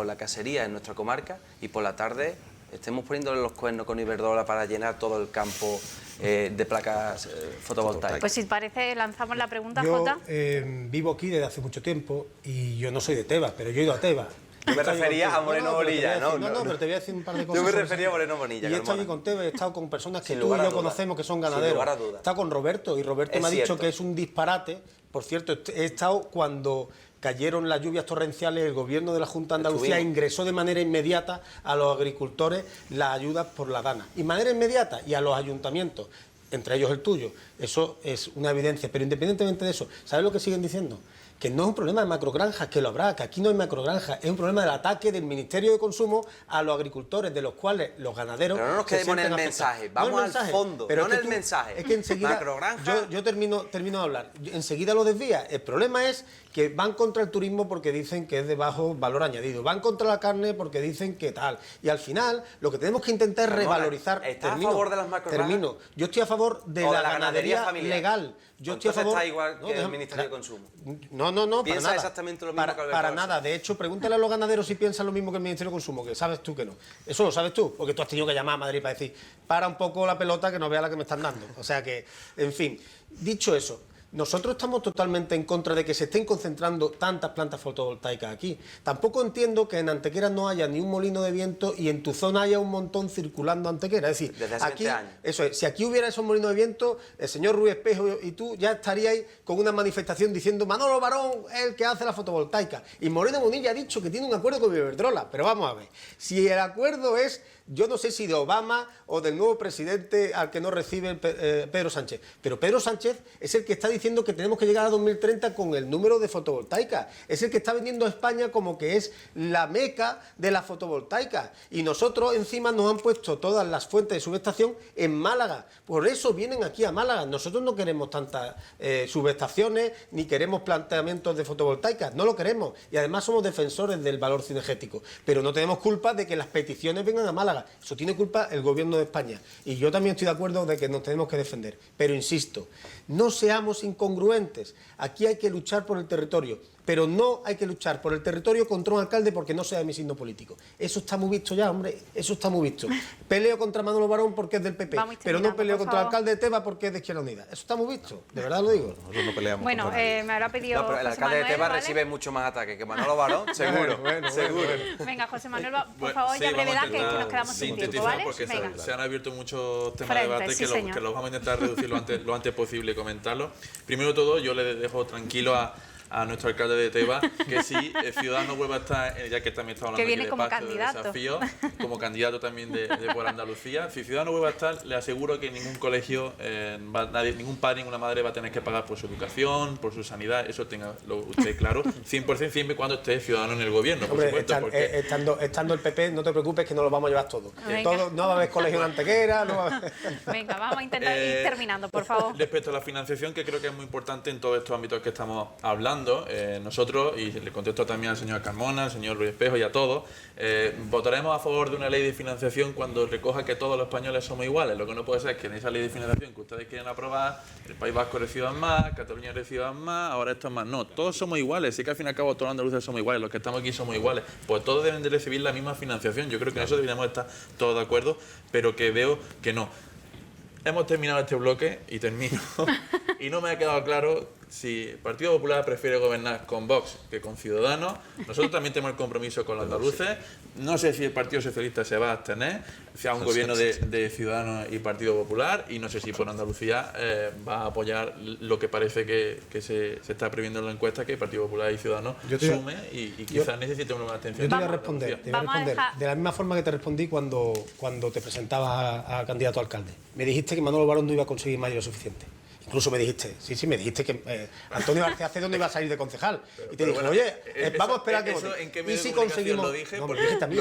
la casería en nuestra comarca y por la tarde estemos poniéndole los cuernos con Iberdrola para llenar todo el campo de placas fotovoltaicas. Pues si parece, lanzamos la pregunta, Yo Jota. vivo aquí desde hace mucho tiempo y yo no soy de Tebas, pero yo he ido a Tebas. Yo me refería a Moreno Bonilla, no, pero te voy a decir un par de cosas. Yo me sobre refería a eso. Moreno Bonilla. Y he estado allí con Tebas, he estado con personas que Sin tú y lugar a yo duda. conocemos que son Sin ganaderos. lugar a duda. He estado con Roberto y Roberto Es me ha dicho cierto. que es un disparate. Por cierto, he estado cuando cayeron las lluvias torrenciales, el gobierno de la Junta de Andalucía Estuvimos. ingresó de manera inmediata a los agricultores las ayudas por la dana. Y de manera inmediata, y a los ayuntamientos, entre ellos el tuyo. Eso es una evidencia. Pero independientemente de eso, ¿sabes lo que siguen diciendo? Que no es un problema de macrogranjas, que lo habrá, que aquí no hay macrogranjas, es un problema del ataque del Ministerio de Consumo a los agricultores, de los cuales los ganaderos... Pero no nos se quedemos en el sienten mensaje, afectados. vamos No el al mensaje, fondo, pero no es en que el mensaje. Es que enseguida... Macrogranja. Yo termino de hablar. Enseguida lo desvía. El problema es que van contra el turismo porque dicen que es de bajo valor añadido. Van contra la carne porque dicen que tal. Y al final, lo que tenemos que intentar es Ramona, revalorizar... ¿estás a favor de las macrogranjas? Termino. Yo estoy a favor de O la de la ganadería ganadería familiar. legal. Yo estoy a Entonces favor... está igual que el déjame- Ministerio de Consumo. No, para Piensa nada. exactamente lo mismo que Alberto Para Alonso. nada. De hecho, pregúntale a los ganaderos si piensan lo mismo que el Ministerio de Consumo, que sabes tú que no. Eso lo sabes tú, porque tú has tenido que llamar a Madrid para decir, para un poco la pelota que no vea la que me están dando. O sea que, en fin, dicho eso, nosotros estamos totalmente en contra de que se estén concentrando tantas plantas fotovoltaicas aquí. Tampoco entiendo que en Antequera no haya ni un molino de viento y en tu zona haya un montón circulando Antequera. Es decir, Desde hace aquí, 20 años. eso es, si aquí hubiera esos molinos de viento, el señor Ruiz Espejo y tú ya estaríais con una manifestación diciendo Manolo Barón es el que hace la fotovoltaica. Y Moreno Bonilla ha dicho que tiene un acuerdo con Iberdrola. Pero vamos a ver, si el acuerdo es, yo no sé si de Obama o del nuevo presidente al que no recibe Pedro Sánchez, pero Pedro Sánchez es el que está diciendo que tenemos que llegar a 2030 con el número de fotovoltaicas. Es el que está vendiendo a España como que es la meca de la fotovoltaica. Y nosotros encima nos han puesto todas las fuentes de subestación en Málaga. Por eso vienen aquí a Málaga. Nosotros no queremos tantas subestaciones ni queremos planteamientos de fotovoltaicas. No lo queremos. Y además somos defensores del valor cinegético. Pero no tenemos culpa de que las peticiones vengan a Málaga. Eso tiene culpa el gobierno de España. Y yo también estoy de acuerdo de que nos tenemos que defender. Pero insisto, no seamos incongruentes. Aquí hay que luchar por el territorio. Pero no hay que luchar por el territorio contra un alcalde porque no sea de mi signo político. Eso está muy visto ya, hombre. Eso está muy visto. Peleo contra Manolo Barón porque es del PP. Vamos Pero no terminando, peleo por contra el favor. alcalde de Teba porque es de Izquierda Unida. Eso está muy visto. De verdad lo digo. Nosotros no peleamos Bueno, contra nadie. me habrá pedido No, pero el José alcalde de Manuel, Tebas ¿vale? recibe mucho más ataques que Manolo Barón, seguro. Seguro. Venga, José Manuel, por Bueno, favor, sí, ya vamos a brevedad, que es que intentar nos quedamos sin tiempo, sintetizar ¿vale? porque Venga. se han abierto muchos temas Frente, de debate sí, que señor. los vamos a intentar reducir lo antes posible y comentarlos. Primero de todo, yo le dejo tranquilo a a nuestro alcalde de Tebas que si Ciudadanos vuelve a estar, ya que también estamos hablando Que viene aquí de como pacto, de candidato. desafío, como candidato también de por Andalucía, si Ciudadanos vuelve a estar, le aseguro que ningún colegio, ningún padre, ninguna madre va a tener que pagar por su educación, por su sanidad, eso tenga usted claro, 100% siempre y cuando esté Ciudadano en el gobierno, por Hombre, supuesto. Porque estando el PP, no te preocupes que nos lo vamos a llevar todo. Venga. No va a haber colegio en Antequera, no va a haber... Venga, vamos a intentar ir terminando, por favor. Respecto a la financiación, que creo que es muy importante en todos estos ámbitos que estamos hablando, nosotros, y le contesto también al señor Carmona, al señor Luis Espejo y a todos, votaremos a favor de una ley de financiación cuando recoja que todos los españoles somos iguales. Lo que no puede ser es que en esa ley de financiación que ustedes quieren aprobar, el País Vasco reciban más, Cataluña reciban más, ahora esto es más. No, todos somos iguales, sí que al fin y al cabo todos los andaluces somos iguales, los que estamos aquí somos iguales, pues todos deben de recibir la misma financiación. Yo creo que en eso deberíamos estar todos de acuerdo, pero que veo que no. Hemos terminado este bloque y termino. Y no me ha quedado claro si el Partido Popular prefiere gobernar con Vox que con Ciudadanos. Nosotros también tenemos el compromiso con los andaluces. No sé si el Partido Socialista se va a abstener, sea un gobierno de Ciudadanos y Partido Popular. Y no sé si por Andalucía va a apoyar lo que parece que se está previendo en la encuesta, que el Partido Popular y Ciudadanos sume y quizás necesite una atención. Yo te voy a responder, de la misma forma que te respondí cuando te presentabas a candidato a alcalde. Me dijiste que Manolo Barón no iba a conseguir mayoría suficiente. Incluso me dijiste, me dijiste que Antonio García Acedo no iba a salir de concejal. Y te dije, bueno, oye, vamos a esperar que eso, vote. ¿en qué Y medio si de comunicación conseguimos... lo dije? No, Porque dijiste a mí,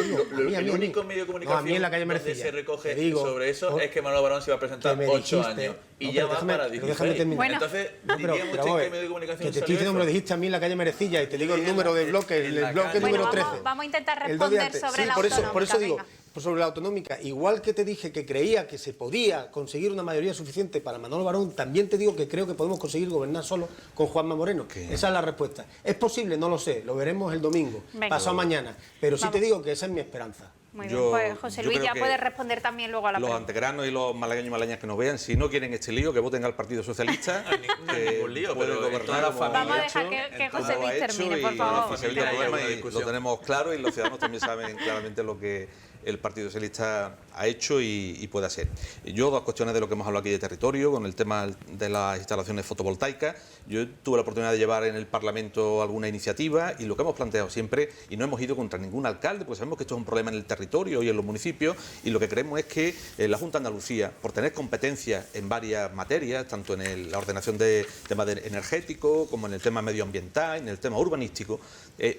el único medio de comunicación a mí en la calle donde Merecilla. se recoge Te digo, sobre eso es que Manolo Barón se iba a presentar 8 años. Y ya va para 16. Déjame terminar. Bueno. Entonces, No, pero diríamos vamos a en qué ver, medio de comunicación que te salió estoy diciendo, me lo eso. dijiste a mí en la calle Merecilla y te digo el número del bloque, el bloque Bueno, número 13. vamos a intentar El 2 de responder antes. sobre Sí, la autonómica. por eso digo, venga. sobre la autonómica, igual que te dije que creía que se podía conseguir una mayoría suficiente para Manolo Barón, también te digo que creo que podemos conseguir gobernar solo con Juanma Moreno. Esa es la respuesta. ¿Es posible? No lo sé, lo veremos el domingo, Venga. pasado mañana, pero sí Vamos. te digo que esa es mi esperanza. Muy Yo- bien, pues José yo Luis creo ya que puede responder también luego a la Los pregunta. antequeranos y los malagueños y malagueñas que nos vean, si no quieren este lío, que voten al Partido Socialista, que ningún lío, puede pero en gobernar toda la como familia. Vamos a ha dejar hecho, que como José ha Luis hecho, termine, y por favor. la familia Venga, problema, una y discusión. lo tenemos claro, y los ciudadanos también saben claramente lo que el Partido Socialista ha hecho y puede hacer. Yo, dos cuestiones de lo que hemos hablado aquí de territorio, con el tema de las instalaciones fotovoltaicas. Yo tuve la oportunidad de llevar en el Parlamento alguna iniciativa, y lo que hemos planteado siempre, y no hemos ido contra ningún alcalde, porque sabemos que esto es un problema en el territorio y en los municipios, y lo que creemos es que la Junta de Andalucía, por tener competencias en varias materias, tanto en la ordenación de temas energéticos, como en el tema medioambiental, en el tema urbanístico,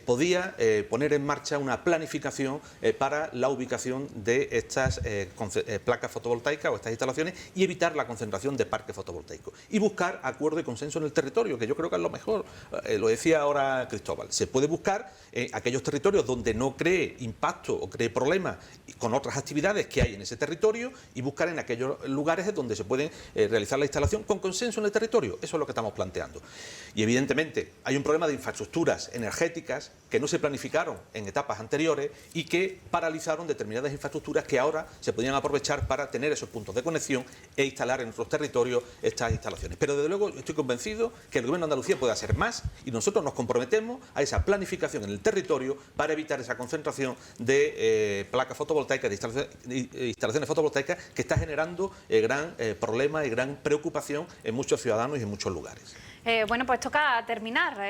podía poner en marcha una planificación para la ubicación de estas placas fotovoltaicas o estas instalaciones, y evitar la concentración de parques fotovoltaicos y buscar acuerdo y consenso en el territorio, que yo creo que es lo mejor. Lo decía ahora Cristóbal, se puede buscar aquellos territorios donde no cree impacto o cree problemas con otras actividades que hay en ese territorio, y buscar en aquellos lugares donde se pueden realizar la instalación con consenso en el territorio. Eso es lo que estamos planteando. Y evidentemente hay un problema de infraestructuras energéticas que no se planificaron en etapas anteriores y que paralizaron determinadas infraestructuras que ahora se podían aprovechar para tener esos puntos de conexión e instalar en nuestros territorios estas instalaciones. Pero desde luego estoy convencido que el Gobierno de Andalucía puede hacer más, y nosotros nos comprometemos a esa planificación en el territorio para evitar esa concentración de placas fotovoltaicas, de instalaciones fotovoltaicas, que está generando gran problema y gran preocupación en muchos ciudadanos y en muchos lugares. Bueno, pues toca terminar.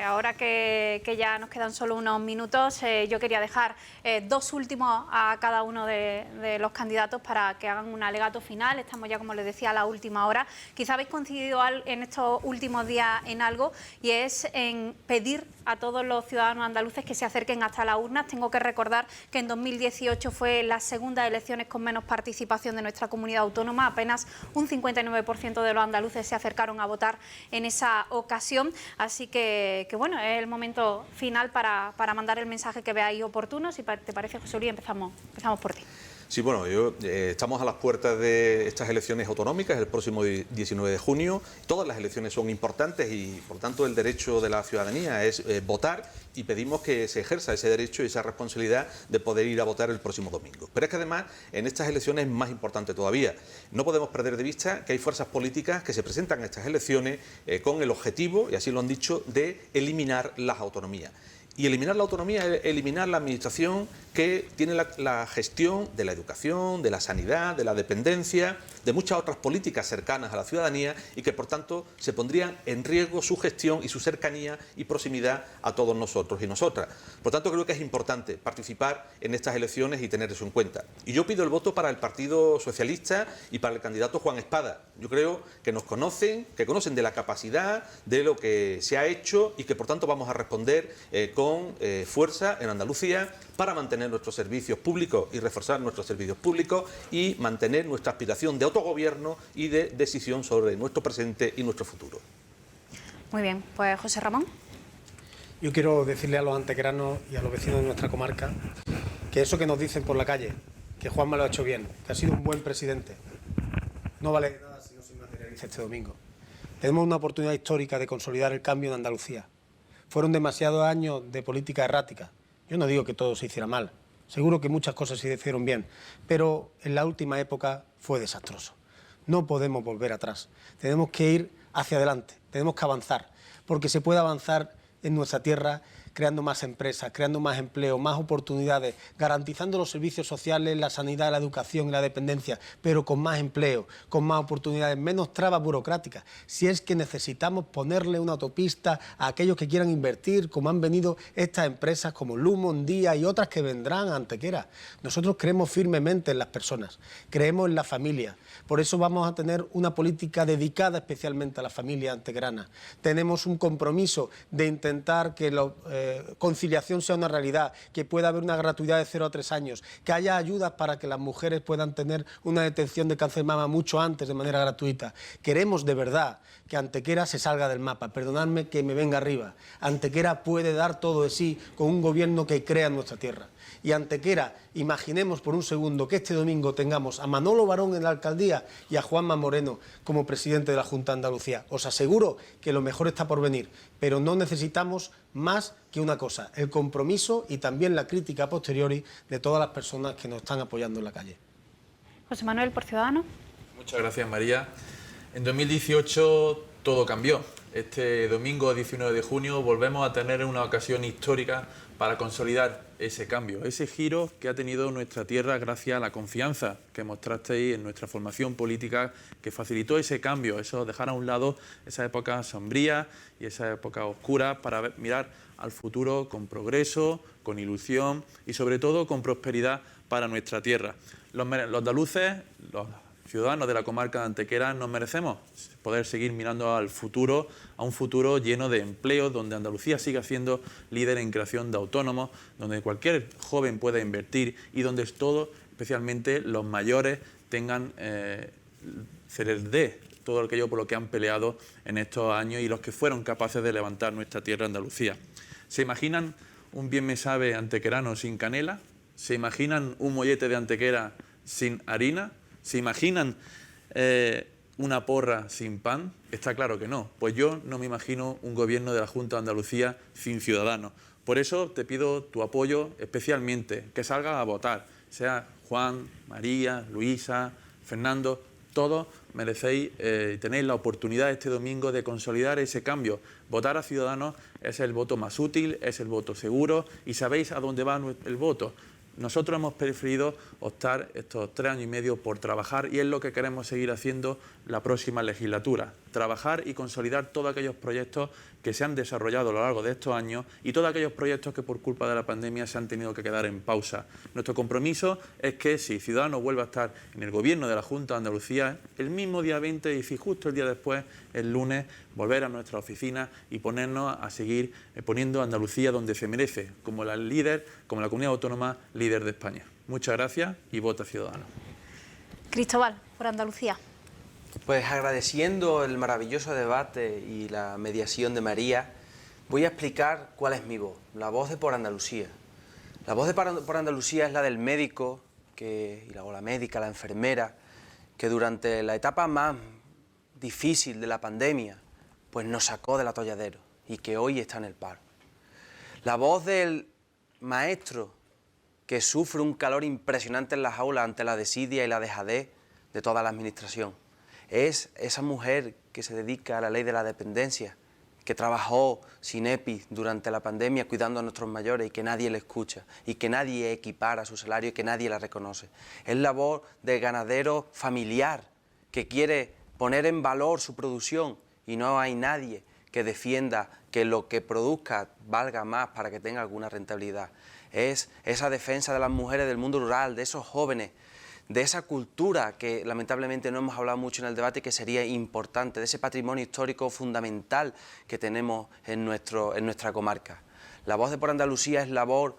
Ahora que ya nos quedan solo unos minutos, yo quería dejar dos últimos a cada uno de los candidatos para que hagan un alegato final. Estamos ya, como les decía, a la última hora. Quizá habéis coincidido en estos últimos días en algo, y es en pedir a todos los ciudadanos andaluces que se acerquen hasta las urnas. Tengo que recordar que en 2018 fue la segunda elecciones con menos participación de nuestra comunidad autónoma. Apenas un 59% de los andaluces se acercaron a votar en esa ocasión. Así que bueno, es el momento final para mandar el mensaje que veáis oportuno. Si te parece, José Luis, empezamos por ti. Sí, bueno, estamos a las puertas de estas elecciones autonómicas el próximo 19 de junio. Todas las elecciones son importantes y, por tanto, el derecho de la ciudadanía es votar, y pedimos que se ejerza ese derecho y esa responsabilidad de poder ir a votar el próximo domingo. Pero es que además, en estas elecciones es más importante todavía. No podemos perder de vista que hay fuerzas políticas que se presentan a estas elecciones con el objetivo, y así lo han dicho, de eliminar las autonomías. Y eliminar la autonomía es eliminar la administración que tiene la gestión de la educación, de la sanidad, de la dependencia, de muchas otras políticas cercanas a la ciudadanía y que, por tanto, se pondrían en riesgo su gestión y su cercanía y proximidad a todos nosotros y nosotras. Por tanto, creo que es importante participar en estas elecciones y tener eso en cuenta. Y yo pido el voto para el Partido Socialista y para el candidato Juan Espada. Yo creo que nos conocen, que conocen de la capacidad, de lo que se ha hecho y que, por tanto, vamos a responder con fuerza en Andalucía para mantener nuestros servicios públicos y reforzar nuestros servicios públicos y mantener nuestra aspiración de autogobierno y de decisión sobre nuestro presente y nuestro futuro. Muy bien, pues José Ramón. Yo quiero decirle a los antequeranos y a los vecinos de nuestra comarca que eso que nos dicen por la calle, que Juanma lo ha hecho bien, que ha sido un buen presidente, no vale nada si no se materializa este domingo. Tenemos una oportunidad histórica de consolidar el cambio en Andalucía. Fueron demasiados años de política errática. Yo no digo que todo se hiciera mal, seguro que muchas cosas se hicieron bien, pero en la última época fue desastroso. No podemos volver atrás, tenemos que ir hacia adelante, tenemos que avanzar, porque se puede avanzar en nuestra tierra creando más empresas, creando más empleo, más oportunidades, garantizando los servicios sociales, la sanidad, la educación y la dependencia, pero con más empleo, con más oportunidades, menos trabas burocráticas. Si es que necesitamos ponerle una autopista a aquellos que quieran invertir, como han venido estas empresas como Lumon, Día y otras que vendrán a Antequera. Nosotros creemos firmemente en las personas, creemos en la familia. Por eso vamos a tener una política dedicada especialmente a la familia antequerana. Tenemos un compromiso de intentar que la conciliación sea una realidad, que pueda haber una gratuidad de 0 a 3 años, que haya ayudas para que las mujeres puedan tener una detección de cáncer de mama mucho antes de manera gratuita. Queremos de verdad que Antequera se salga del mapa. Perdonadme que me venga arriba. Antequera puede dar todo de sí con un gobierno que crea en nuestra tierra. Y Antequera, imaginemos por un segundo que este domingo tengamos a Manolo Barón en la alcaldía y a Juanma Moreno como presidente de la Junta de Andalucía. Os aseguro que lo mejor está por venir, pero no necesitamos más que una cosa, el compromiso y también la crítica a posteriori de todas las personas que nos están apoyando en la calle. José Manuel, por Ciudadanos. Muchas gracias, María. En 2018 todo cambió. Este domingo 19 de junio volvemos a tener una ocasión histórica para consolidar ese cambio, ese giro que ha tenido nuestra tierra gracias a la confianza que mostrasteis en nuestra formación política, que facilitó ese cambio, eso dejar a un lado esa época sombría y esa época oscura para mirar al futuro con progreso, con ilusión y sobre todo con prosperidad para nuestra tierra. Los andaluces, los ciudadanos de la comarca de Antequera nos merecemos poder seguir mirando al futuro, a un futuro lleno de empleo, donde Andalucía siga siendo líder en creación de autónomos, donde cualquier joven pueda invertir y donde todos, especialmente los mayores, tengan se les dé todo aquello por lo que han peleado en estos años y los que fueron capaces de levantar nuestra tierra Andalucía. ¿Se imaginan un bien me sabe antequerano sin canela? ¿Se imaginan un mollete de Antequera sin harina? ¿Se imaginan una porra sin pan? Está claro que no. Pues yo no me imagino un gobierno de la Junta de Andalucía sin ciudadanos. Por eso te pido tu apoyo especialmente, que salgas a votar, sea Juan, María, Luisa, Fernando, todos merecéis y tenéis la oportunidad este domingo de consolidar ese cambio. Votar a Ciudadanos es el voto más útil, es el voto seguro y sabéis a dónde va el voto. Nosotros hemos preferido optar estos 3 años y medio por trabajar y es lo que queremos seguir haciendo la próxima legislatura. Trabajar y consolidar todos aquellos proyectos que se han desarrollado a lo largo de estos años y todos aquellos proyectos que por culpa de la pandemia se han tenido que quedar en pausa. Nuestro compromiso es que si Ciudadanos vuelve a estar en el gobierno de la Junta de Andalucía, el mismo día 20 y si justo el día después, el lunes, volver a nuestra oficina y ponernos a seguir poniendo a Andalucía donde se merece, como la líder, como la comunidad autónoma líder de España. Muchas gracias y vota Ciudadanos. Cristóbal, por Andalucía. Pues agradeciendo el maravilloso debate y la mediación de María, voy a explicar cuál es mi voz, la voz de Por Andalucía. La voz de Por Andalucía es la del médico, o la médica, la enfermera, que durante la etapa más difícil de la pandemia, pues nos sacó del atolladero y que hoy está en el paro. La voz del maestro que sufre un calor impresionante en las aulas ante la desidia y la dejadez de toda la administración. Es esa mujer que se dedica a la ley de la dependencia, que trabajó sin EPI durante la pandemia cuidando a nuestros mayores y que nadie le escucha y que nadie equipara su salario y que nadie la reconoce. Es labor del ganadero familiar que quiere poner en valor su producción y no hay nadie que defienda que lo que produzca valga más para que tenga alguna rentabilidad. Es esa defensa de las mujeres del mundo rural, de esos jóvenes, de esa cultura que lamentablemente no hemos hablado mucho en el debate y que sería importante, de ese patrimonio histórico fundamental que tenemos en nuestra comarca. La Voz de por Andalucía es labor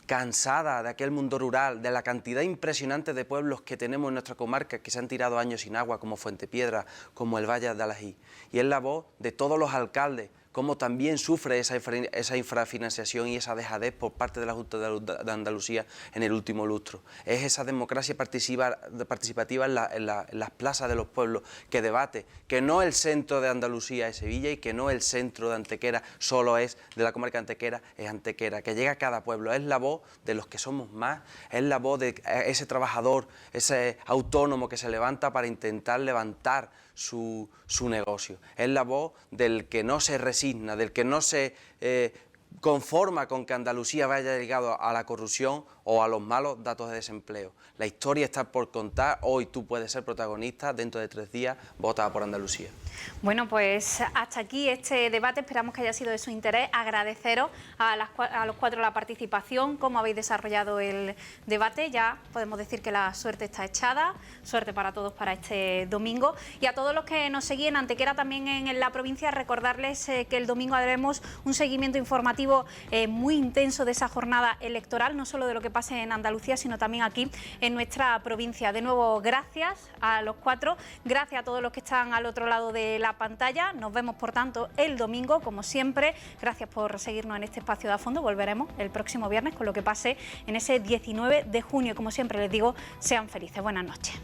cansada de aquel mundo rural, de la cantidad impresionante de pueblos que tenemos en nuestra comarca que se han tirado años sin agua, como Fuentepiedra, como el Valle de Alají. Y es la voz de todos los alcaldes, como también sufre esa infrafinanciación y esa dejadez por parte de la Junta de Andalucía en el último lustro. Es esa democracia participativa en las plazas de los pueblos que debate que no el centro de Andalucía es Sevilla y que no el centro de Antequera solo es de la comarca de Antequera, es Antequera, que llega a cada pueblo. Es la voz de los que somos más, es la voz de ese trabajador, ese autónomo que se levanta para intentar levantar su negocio. Es la voz del que no se resigna, del que no se conforma con que Andalucía vaya ligado a la corrupción o a los malos datos de desempleo. La historia está por contar, hoy tú puedes ser protagonista, dentro de 3 días vota por Andalucía. Bueno, pues hasta aquí este debate, esperamos que haya sido de su interés. Agradeceros a los 4 la participación, cómo habéis desarrollado el debate. Ya podemos decir que la suerte está echada, suerte para todos para este domingo. Y a todos los que nos seguían en Antequera, también en la provincia, recordarles que el domingo haremos un seguimiento informativo muy intenso de esa jornada electoral, no solo de lo que pase en Andalucía, sino también aquí en nuestra provincia. De nuevo, gracias a los 4, gracias a todos los que están al otro lado de la pantalla. Nos vemos, por tanto, el domingo, como siempre. Gracias por seguirnos en este espacio de A Fondo. Volveremos el próximo viernes con lo que pase en ese 19 de junio. Como siempre les digo, sean felices. Buenas noches.